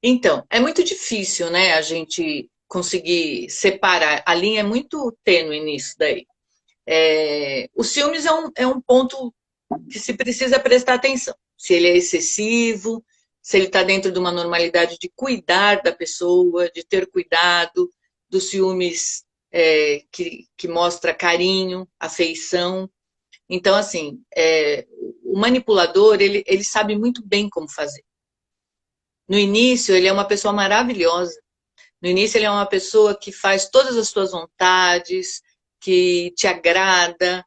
Então, é muito difícil, né, a gente conseguir separar. A linha é muito tênue nisso daí. O ciúmes é um ponto que se precisa prestar atenção. Se ele é excessivo, se ele está dentro de uma normalidade de cuidar da pessoa, de ter cuidado, dos ciúmes que mostra carinho, afeição. Então, assim, o manipulador, ele sabe muito bem como fazer. No início, ele é uma pessoa maravilhosa. No início, ele é uma pessoa que faz todas as suas vontades, que te agrada,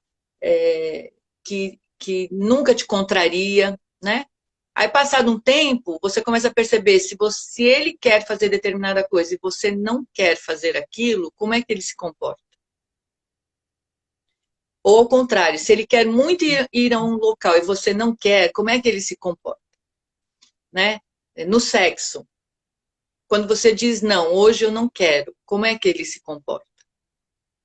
que nunca te contraria, né? Aí, passado um tempo, você começa a perceber se ele quer fazer determinada coisa e você não quer fazer aquilo, como é que ele se comporta? Ou ao contrário, se ele quer muito ir a um local e você não quer, como é que ele se comporta? Né? No sexo, quando você diz não, hoje eu não quero, como é que ele se comporta?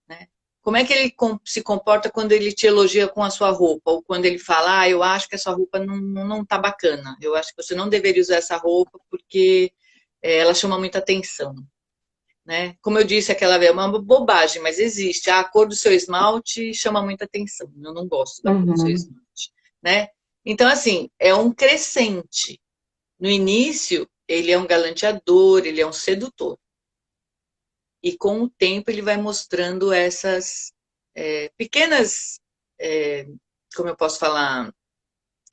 Né? Como é que ele se comporta quando ele te elogia com a sua roupa? Ou quando ele fala, eu acho que essa roupa não tá bacana. Eu acho que você não deveria usar essa roupa porque ela chama muita atenção. Né? Como eu disse aquela vez, é uma bobagem, mas existe. A cor do seu esmalte chama muita atenção. Eu não gosto da cor do seu esmalte. Né? Então, assim, é um crescente. No início, ele é um galanteador, ele é um sedutor. E com o tempo ele vai mostrando essas pequenas, como eu posso falar,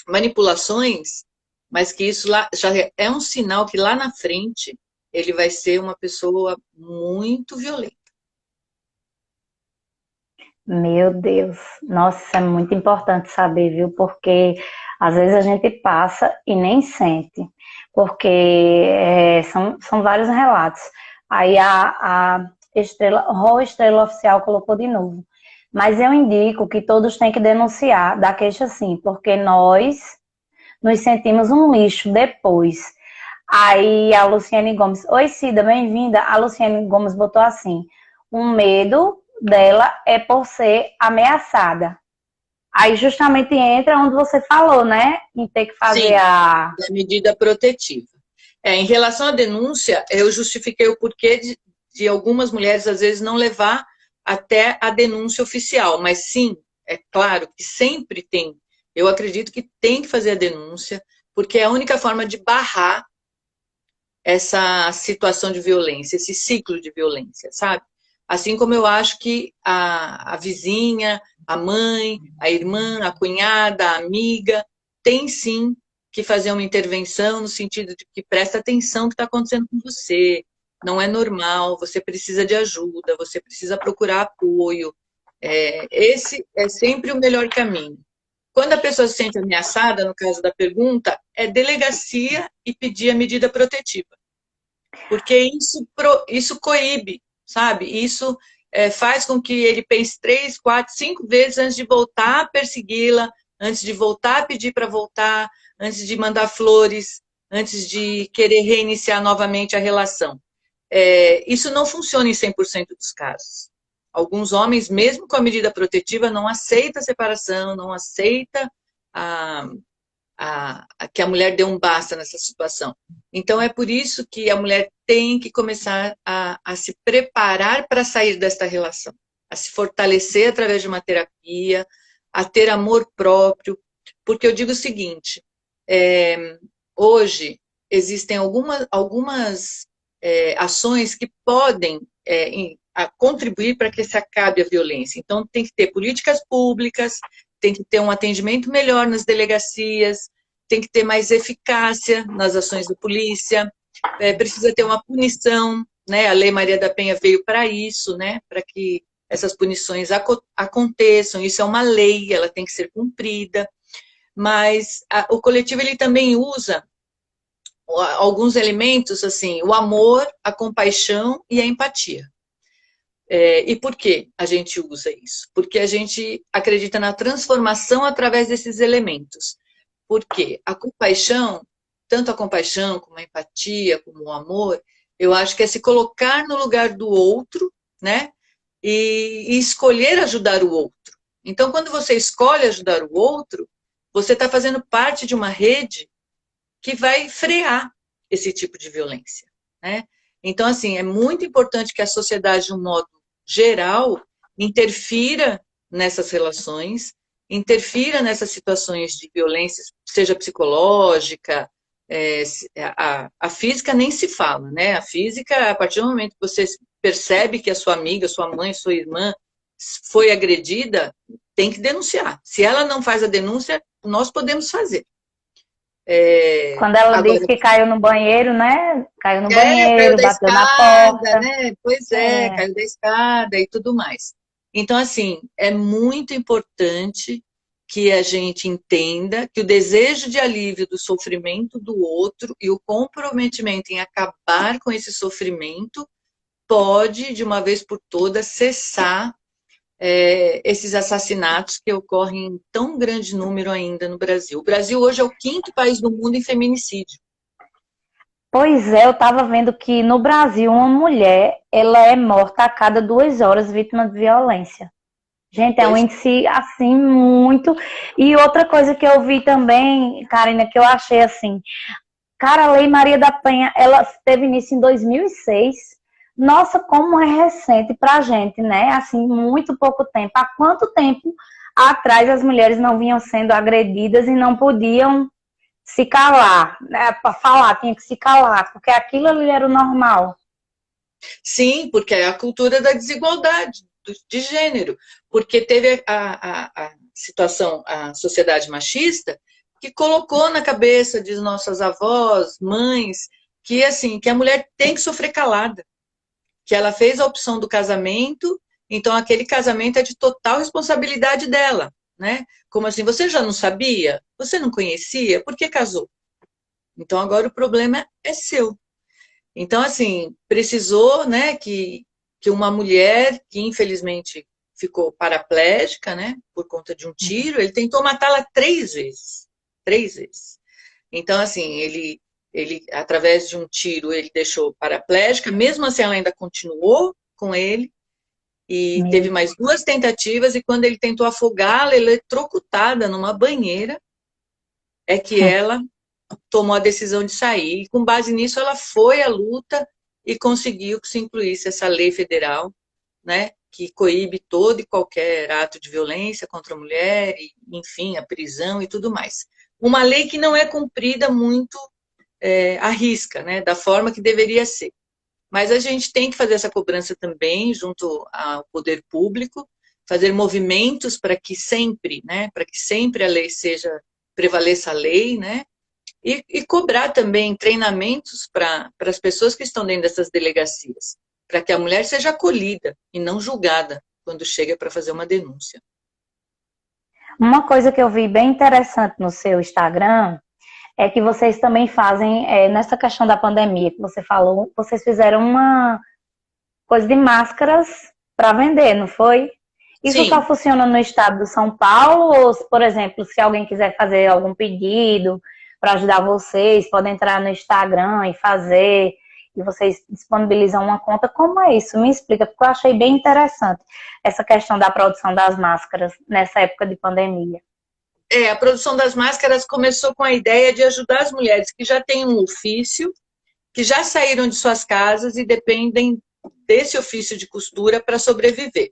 manipulações, mas que isso lá já é um sinal que lá na frente ele vai ser uma pessoa muito violenta. Meu Deus, nossa, é muito importante saber, viu? Porque às vezes a gente passa e nem sente, porque são vários relatos. Aí a Estrela Oficial colocou de novo. Mas eu indico que todos têm que denunciar, dar queixa sim, porque nós nos sentimos um lixo depois. Aí a Luciane Gomes, oi Cida, bem-vinda. A Luciane Gomes botou assim, o medo dela é por ser ameaçada. Aí justamente entra onde você falou, né? Em ter que fazer a medida protetiva. Em relação à denúncia, eu justifiquei o porquê de algumas mulheres, às vezes, não levar até a denúncia oficial, mas sim, é claro que sempre tem, eu acredito que tem que fazer a denúncia, porque é a única forma de barrar essa situação de violência, esse ciclo de violência, sabe? Assim como eu acho que a vizinha, a mãe, a irmã, a cunhada, a amiga, tem sim que fazer uma intervenção no sentido de que presta atenção no que está acontecendo com você, não é normal, você precisa de ajuda, você precisa procurar apoio. Esse é sempre o melhor caminho. Quando a pessoa se sente ameaçada, no caso da pergunta, é delegacia e pedir a medida protetiva. Porque isso coíbe, sabe? Isso faz com que ele pense 3, 4, 5 vezes antes de voltar a persegui-la, antes de voltar a pedir para voltar, antes de mandar flores, antes de querer reiniciar novamente a relação. Isso não funciona em 100% dos casos. Alguns homens, mesmo com a medida protetiva, não aceitam a separação, não aceitam que a mulher dê um basta nessa situação. Então, é por isso que a mulher tem que começar a se preparar para sair desta relação, a se fortalecer através de uma terapia, a ter amor próprio, porque eu digo o seguinte, hoje existem algumas ações que podem contribuir para que se acabe a violência. Então, tem que ter políticas públicas, tem que ter um atendimento melhor nas delegacias, tem que ter mais eficácia nas ações da polícia, precisa ter uma punição, né? A Lei Maria da Penha veio para isso, né? Para que essas punições aconteçam, isso é uma lei, ela tem que ser cumprida, mas o coletivo ele também usa alguns elementos, assim, o amor, a compaixão e a empatia. E por que a gente usa isso? Porque a gente acredita na transformação através desses elementos. Porque a compaixão, tanto a compaixão como a empatia, como o amor, eu acho que é se colocar no lugar do outro, né? E escolher ajudar o outro. Então, quando você escolhe ajudar o outro, você está fazendo parte de uma rede que vai frear esse tipo de violência, né? Então, assim, é muito importante que a sociedade, de um modo geral, interfira nessas relações, interfira nessas situações de violência, seja psicológica, a física nem se fala, né? A física, a partir do momento que você percebe que a sua amiga, sua mãe, sua irmã foi agredida, tem que denunciar. Se ela não faz a denúncia, nós podemos fazer. Quando ela Agora, disse que caiu no banheiro, né? Caiu no caiu banheiro, da bateu na escada, porta. né? Pois caiu da escada e tudo mais. Então, assim, é muito importante que a gente entenda que o desejo de alívio do sofrimento do outro e o comprometimento em acabar com esse sofrimento pode, de uma vez por todas, cessar esses assassinatos que ocorrem em tão grande número ainda no Brasil. O Brasil hoje é o 5º país do mundo em feminicídio. Pois é, eu estava vendo que no Brasil uma mulher, ela é morta a cada 2 horas vítima de violência. Gente, é um Pois índice assim muito. E outra coisa que eu vi também, Karina, que eu achei assim, cara, a Lei Maria da Penha, ela teve início em 2006. Nossa, como é recente pra gente, né? Assim, muito pouco tempo. Há quanto tempo atrás as mulheres não vinham sendo agredidas e não podiam se calar, né? Para falar, tinha que se calar, porque aquilo ali era o normal. Sim, porque é a cultura da desigualdade de gênero, porque teve a situação, a sociedade machista, que colocou na cabeça de nossas avós, mães, que assim, que a mulher tem que sofrer calada, que ela fez a opção do casamento, então aquele casamento é de total responsabilidade dela, né? Como assim, você já não sabia? Você não conhecia? Por que casou? Então agora o problema é seu. Então, assim, precisou, né, que uma mulher que infelizmente ficou paraplégica, né, por conta de um tiro, ele tentou matá-la 3 vezes. 3 vezes. Então, assim, ele, através de um tiro, ele deixou paraplégica, mesmo assim ela ainda continuou com ele, e teve Meu, mais 2 tentativas, e quando ele tentou afogá-la, eletrocutada numa banheira, é que ela tomou a decisão de sair. E com base nisso, ela foi à luta e conseguiu que se incluísse essa lei federal, né, que coíbe todo e qualquer ato de violência contra a mulher, e, enfim, a prisão e tudo mais. Uma lei que não é cumprida muito à risca, né, da forma que deveria ser. Mas a gente tem que fazer essa cobrança também junto ao poder público, fazer movimentos para que sempre, né, para que sempre a lei prevaleça a lei, né, e cobrar também treinamentos para as pessoas que estão dentro dessas delegacias, para que a mulher seja acolhida e não julgada quando chega para fazer uma denúncia. Uma coisa que eu vi bem interessante no seu Instagram é que vocês também fazem, nessa questão da pandemia que você falou, vocês fizeram uma coisa de máscaras para vender, não foi? Isso Sim. só funciona no estado de São Paulo? Ou, por exemplo, se alguém quiser fazer algum pedido para ajudar vocês, pode entrar no Instagram e fazer, e vocês disponibilizam uma conta? Como é isso? Me explica, porque eu achei bem interessante essa questão da produção das máscaras nessa época de pandemia. A produção das máscaras começou com a ideia de ajudar as mulheres que já têm um ofício, que já saíram de suas casas e dependem desse ofício de costura para sobreviver.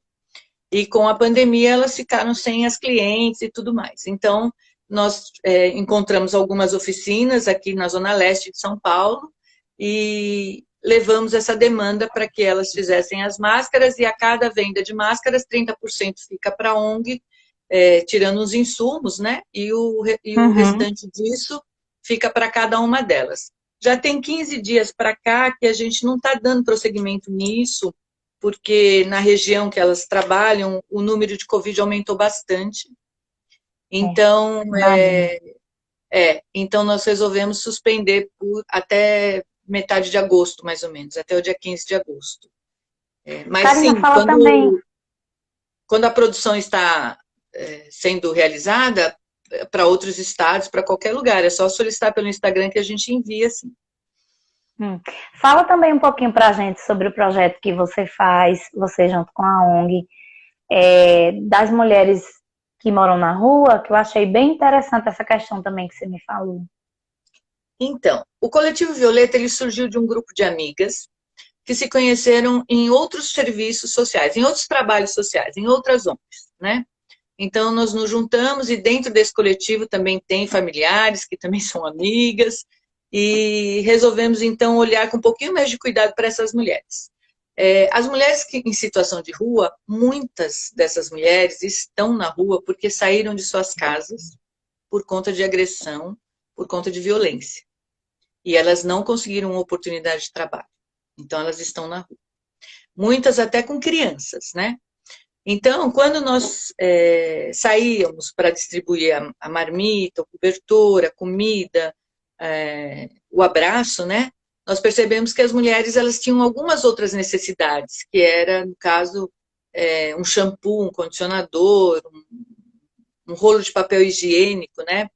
E com a pandemia elas ficaram sem as clientes e tudo mais. Então, nós encontramos algumas oficinas aqui na Zona Leste de São Paulo e levamos essa demanda para que elas fizessem as máscaras, e a cada venda de máscaras, 30% fica para a ONG, tirando os insumos, né? E o restante disso fica para cada uma delas. Já tem 15 dias para cá que a gente não está dando prosseguimento nisso, porque na região que elas trabalham, o número de Covid aumentou bastante. Então, então nós resolvemos suspender até metade de agosto, mais ou menos, até o dia 15 de agosto. Mas Karina, sim, fala também. quando a produção está sendo realizada para outros estados, para qualquer lugar, é só solicitar pelo Instagram que a gente envia, sim. Fala também um pouquinho para a gente sobre o projeto que você faz, você junto com a ONG, das mulheres que moram na rua, que eu achei bem interessante essa questão também que você me falou. Então, o Coletivo Violeta ele surgiu de um grupo de amigas que se conheceram em outros serviços sociais, em outros trabalhos sociais, em outras ONGs, né? Então, nós nos juntamos e dentro desse coletivo também tem familiares que também são amigas e resolvemos, então, olhar com um pouquinho mais de cuidado para essas mulheres. As mulheres que em situação de rua, muitas dessas mulheres estão na rua porque saíram de suas casas por conta de agressão, por conta de violência. E elas não conseguiram uma oportunidade de trabalho. Então, elas estão na rua. Muitas até com crianças, né? Então, quando nós saíamos para distribuir a marmita, o cobertor, a comida, o abraço, né? Nós percebemos que as mulheres elas tinham algumas outras necessidades, que era, no caso, um shampoo, um condicionador, um rolo de papel higiênico, né?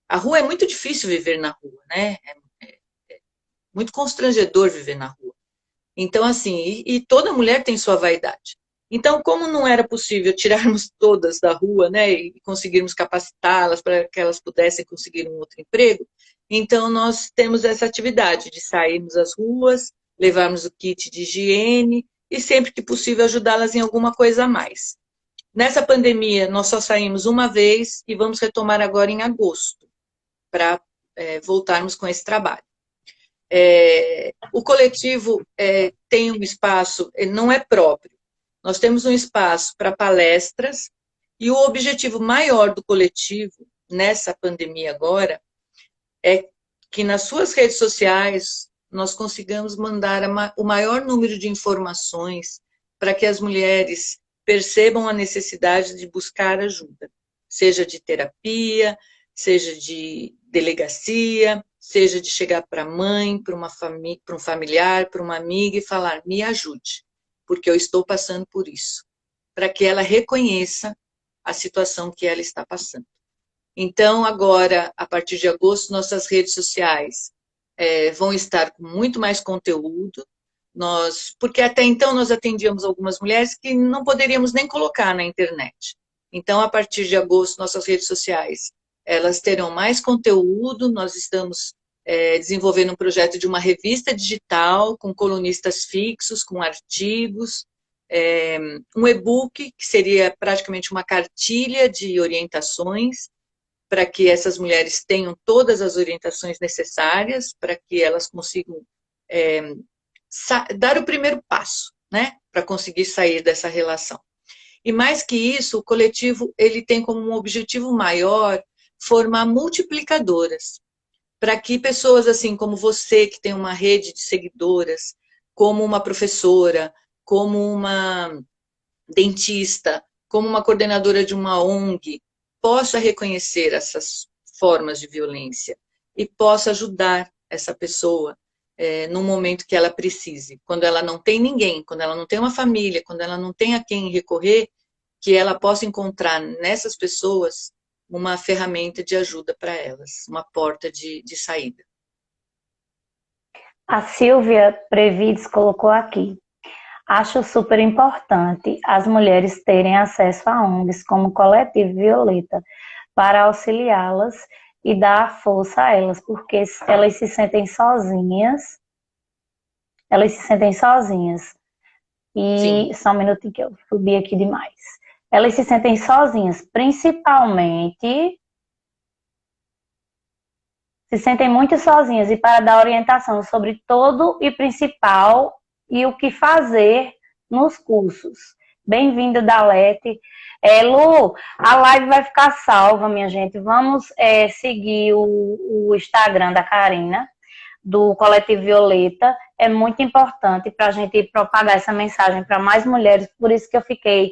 A rua é muito difícil viver na rua, né? É muito constrangedor viver na rua. Então, assim, e toda mulher tem sua vaidade. Então, como não era possível tirarmos todas da rua, né, e conseguirmos capacitá-las para que elas pudessem conseguir um outro emprego, então nós temos essa atividade de sairmos às ruas, levarmos o kit de higiene e sempre que possível ajudá-las em alguma coisa a mais. Nessa pandemia, nós só saímos uma vez e vamos retomar agora em agosto, para voltarmos com esse trabalho. O coletivo tem um espaço, não é próprio. Nós temos um espaço para palestras e o objetivo maior do coletivo, nessa pandemia agora, é que nas suas redes sociais nós consigamos mandar o maior número de informações para que as mulheres percebam a necessidade de buscar ajuda, seja de terapia, seja de delegacia, seja de chegar para a mãe, para um familiar, para uma amiga e falar, me ajude, porque eu estou passando por isso, para que ela reconheça a situação que ela está passando. Então, agora, a partir de agosto, nossas redes sociais vão estar com muito mais conteúdo, porque até então nós atendíamos algumas mulheres que não poderíamos nem colocar na internet. Então, a partir de agosto, nossas redes sociais elas terão mais conteúdo, nós estamos desenvolvendo um projeto de uma revista digital com colunistas fixos, com artigos, um e-book que seria praticamente uma cartilha de orientações para que essas mulheres tenham todas as orientações necessárias para que elas consigam dar o primeiro passo, né, para conseguir sair dessa relação. E mais que isso, o coletivo ele tem como um objetivo maior formar multiplicadoras, para que pessoas assim como você, que tem uma rede de seguidoras, como uma professora, como uma dentista, como uma coordenadora de uma ONG, possa reconhecer essas formas de violência e possa ajudar essa pessoa no momento que ela precise. Quando ela não tem ninguém, quando ela não tem uma família, quando ela não tem a quem recorrer, que ela possa encontrar nessas pessoas uma ferramenta de ajuda para elas, uma porta de saída. A Silvia Prevides colocou aqui: acho super importante as mulheres terem acesso a ONGs como o Coletivo Violeta para auxiliá-las e dar força a elas, porque elas se sentem sozinhas. E Sim. só um minutinho que eu subi aqui demais. Elas se sentem sozinhas, principalmente se sentem muito sozinhas, e para dar orientação sobre todo e principal e o que fazer nos cursos. Bem-vindo, Dalete. Lu, a live vai ficar salva, minha gente. Vamos seguir o Instagram da Karina, do Coletivo Violeta. É muito importante para a gente propagar essa mensagem para mais mulheres, por isso que eu fiquei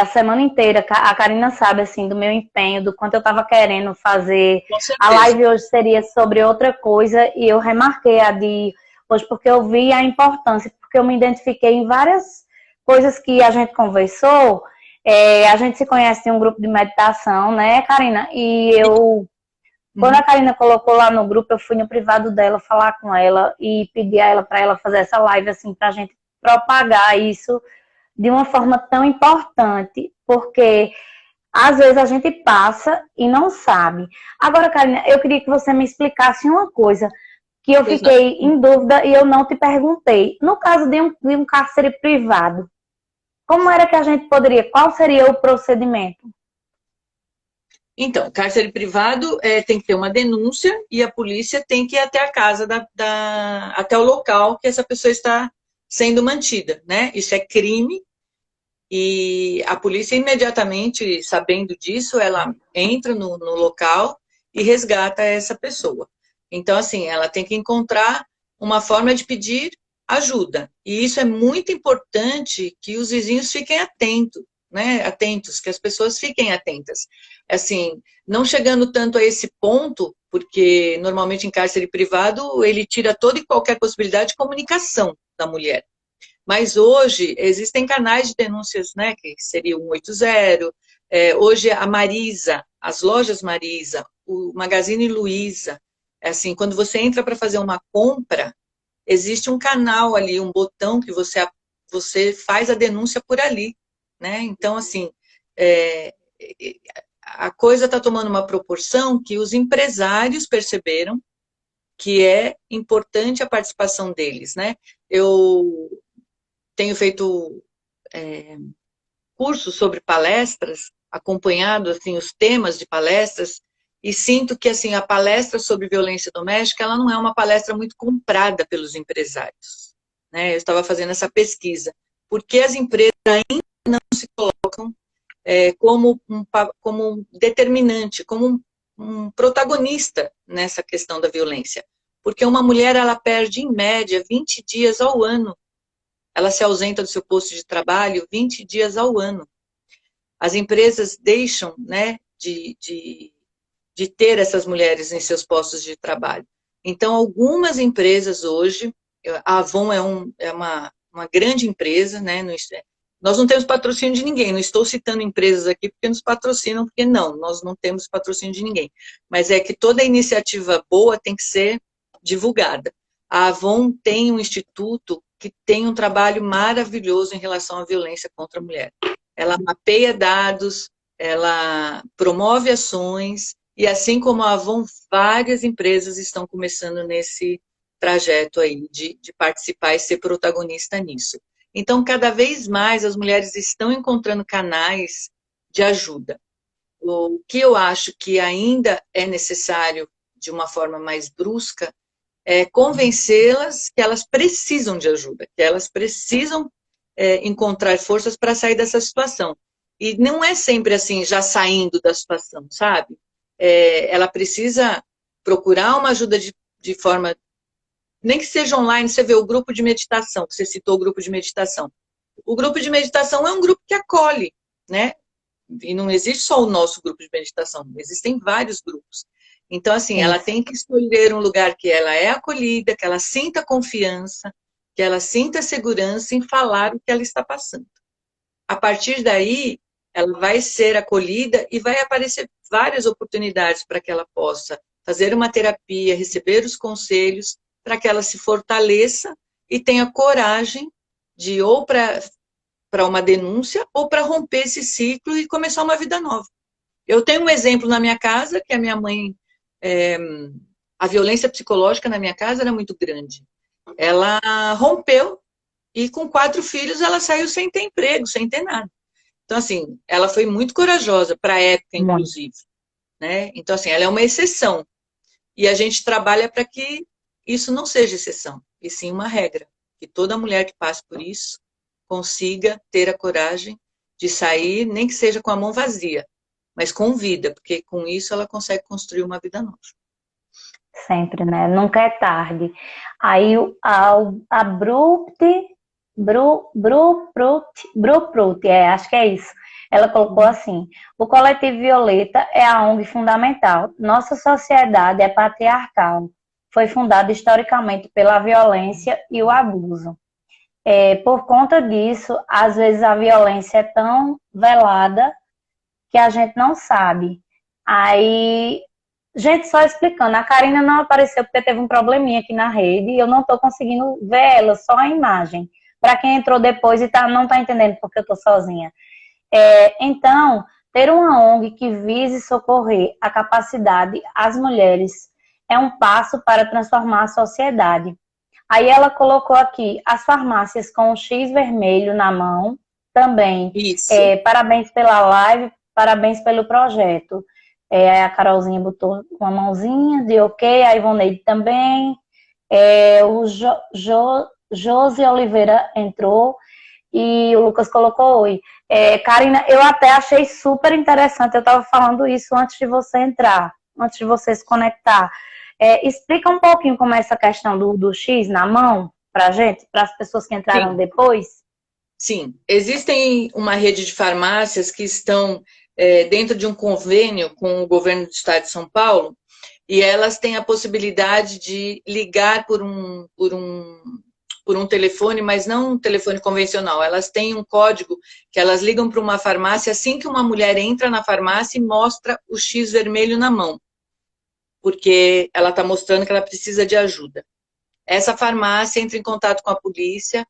a semana inteira, a Karina sabe, assim, do meu empenho, do quanto eu estava querendo fazer. A live hoje seria sobre outra coisa, e eu remarquei a de hoje porque eu vi a importância, porque eu me identifiquei em várias coisas que a gente conversou. A gente se conhece em um grupo de meditação, né, Karina? E quando a Karina colocou lá no grupo, eu fui no privado dela falar com ela e pedir a ela para ela fazer essa live, assim, para a gente propagar isso de uma forma tão importante, porque às vezes a gente passa e não sabe. Agora, Karina, eu queria que você me explicasse uma coisa que eu fiquei em dúvida e eu não te perguntei. No caso de um cárcere privado, como era que a gente poderia, qual seria o procedimento? Então, cárcere privado tem que ter uma denúncia e a polícia tem que ir até a casa, até o local que essa pessoa está sendo mantida, né? Isso é crime e a polícia imediatamente, sabendo disso, ela entra no local e resgata essa pessoa. Então, assim, ela tem que encontrar uma forma de pedir ajuda. E isso é muito importante que os vizinhos fiquem atentos, né? Atentos, que as pessoas fiquem atentas. Assim, não chegando tanto a esse ponto, porque normalmente em cárcere privado ele tira toda e qualquer possibilidade de comunicação da mulher. Mas hoje existem canais de denúncias, né, que seria o 180, hoje a Marisa, as lojas Marisa, o Magazine Luiza, assim, quando você entra para fazer uma compra, existe um canal ali, um botão que você faz a denúncia por ali, né? Então, assim, a coisa está tomando uma proporção que os empresários perceberam que é importante a participação deles, né? Eu tenho feito cursos sobre palestras, acompanhado assim, os temas de palestras, e sinto que assim, a palestra sobre violência doméstica ela não é uma palestra muito comprada pelos empresários. Né? Eu estava fazendo essa pesquisa. Porque as empresas ainda não se colocam como um determinante, como um protagonista nessa questão da violência. Porque uma mulher ela perde, em média, 20 dias ao ano. Ela se ausenta do seu posto de trabalho 20 dias ao ano. As empresas deixam, né, de ter essas mulheres em seus postos de trabalho. Então, algumas empresas hoje, a Avon é uma grande empresa, né, nós não temos patrocínio de ninguém, não estou citando empresas aqui porque nos patrocinam, porque não, nós não temos patrocínio de ninguém. Mas é que toda iniciativa boa tem que ser divulgada. A Avon tem um instituto que tem um trabalho maravilhoso em relação à violência contra a mulher. Ela mapeia dados, ela promove ações E assim como a Avon, várias empresas estão começando nesse trajeto aí de participar e ser protagonista nisso. Então, cada vez mais as mulheres estão encontrando canais de ajuda. O que eu acho que ainda é necessário, de uma forma mais brusca, é convencê-las que elas precisam de ajuda, que elas precisam encontrar forças para sair dessa situação. E não é sempre assim, já saindo da situação, sabe? Ela precisa procurar uma ajuda de forma, nem que seja online. Você vê o grupo de meditação, que você citou o grupo de meditação. O grupo de meditação é um grupo que acolhe, né? E não existe só o nosso grupo de meditação, existem vários grupos. Então, assim, ela tem que escolher um lugar que ela é acolhida, que ela sinta confiança, que ela sinta segurança em falar o que ela está passando. A partir daí, ela vai ser acolhida e vai aparecer várias oportunidades para que ela possa fazer uma terapia, receber os conselhos, para que ela se fortaleça e tenha coragem de ou para uma denúncia ou para romper esse ciclo e começar uma vida nova. Eu tenho um exemplo na minha casa, que a minha mãe, a violência psicológica na minha casa era muito grande. Ela rompeu e com 4 filhos ela saiu sem ter emprego, sem ter nada. Então, assim, ela foi muito corajosa para a época, inclusive. Né? Então, assim, ela é uma exceção. E a gente trabalha para que isso não seja exceção, e sim uma regra. Que toda mulher que passe por isso consiga ter a coragem de sair, nem que seja com a mão vazia, mas com vida, porque com isso ela consegue construir uma vida nova. Sempre, né? Nunca é tarde. Aí a Bruprut, acho que é isso. Ela colocou assim: o Coletivo Violeta é a ONG fundamental. Nossa sociedade é patriarcal. Foi fundada historicamente pela violência e o abuso. Por conta disso, às vezes a violência é tão velada que a gente não sabe. Aí, gente, só explicando, a Karina não apareceu porque teve um probleminha aqui na rede e eu não estou conseguindo ver ela, só a imagem. Para quem entrou depois e não está entendendo porque eu estou sozinha. Então, ter uma ONG que vise socorrer a capacidade às mulheres é um passo para transformar a sociedade. Aí ela colocou aqui as farmácias com o X vermelho na mão também. Isso. Parabéns pela live, parabéns pelo projeto. A Carolzinha botou uma mãozinha de ok, a Ivoneide também. O Josi Oliveira entrou e o Lucas colocou oi. Karina, eu até achei super interessante, eu estava falando isso antes de você entrar, antes de você se conectar. Explica um pouquinho como é essa questão do X na mão para a gente, para as pessoas que entraram depois. Sim, existem uma rede de farmácias que estão dentro de um convênio com o governo do estado de São Paulo, e elas têm a possibilidade de ligar por um telefone, mas não um telefone convencional. Elas têm um código que elas ligam para uma farmácia assim que uma mulher entra na farmácia e mostra o X vermelho na mão, porque ela está mostrando que ela precisa de ajuda. Essa farmácia entra em contato com a polícia,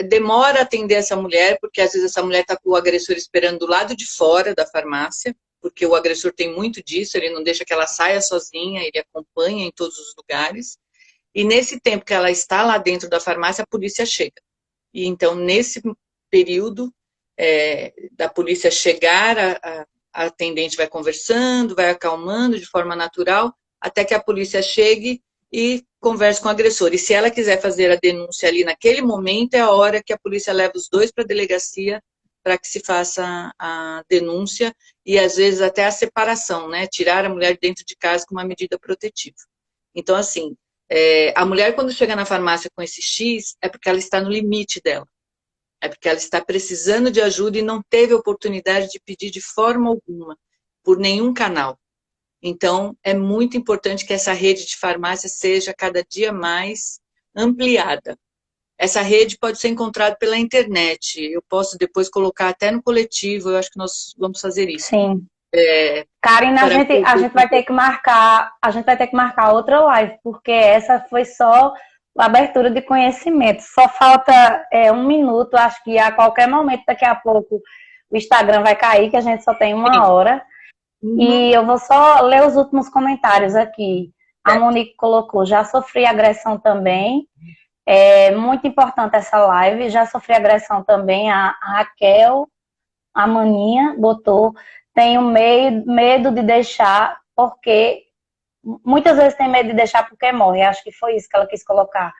demora a atender essa mulher, porque às vezes essa mulher está com o agressor esperando do lado de fora da farmácia, porque o agressor tem muito disso, ele não deixa que ela saia sozinha, ele acompanha em todos os lugares. E nesse tempo que ela está lá dentro da farmácia, a polícia chega. E então, nesse período da polícia chegar, a atendente vai conversando, vai acalmando de forma natural, até que a polícia chegue e converse com o agressor. E se ela quiser fazer a denúncia ali naquele momento, é a hora que a polícia leva os dois para a delegacia para que se faça a denúncia e, às vezes, até a separação, né? Tirar a mulher dentro de casa com uma medida protetiva. Então, assim, a mulher, quando chega na farmácia com esse X, é porque ela está no limite dela. É porque ela está precisando de ajuda e não teve oportunidade de pedir de forma alguma, por nenhum canal. Então, é muito importante que essa rede de farmácia seja cada dia mais ampliada. Essa rede pode ser encontrada pela internet. Eu posso depois colocar até no coletivo, eu acho que nós vamos fazer isso. Sim. Karina, a gente vai ter que marcar outra live, porque essa foi só a abertura de conhecimento. Só falta 1 minuto, acho que a qualquer momento, daqui a pouco, o Instagram vai cair, que a gente só tem 1 hora. E eu vou só ler os últimos comentários aqui. A Monique colocou, já sofri agressão também. É muito importante essa live. Já sofri agressão também. A Raquel, a Maninha, botou. Tenho medo de deixar, porque... Muitas vezes tem medo de deixar porque morre. Acho que foi isso que ela quis colocar.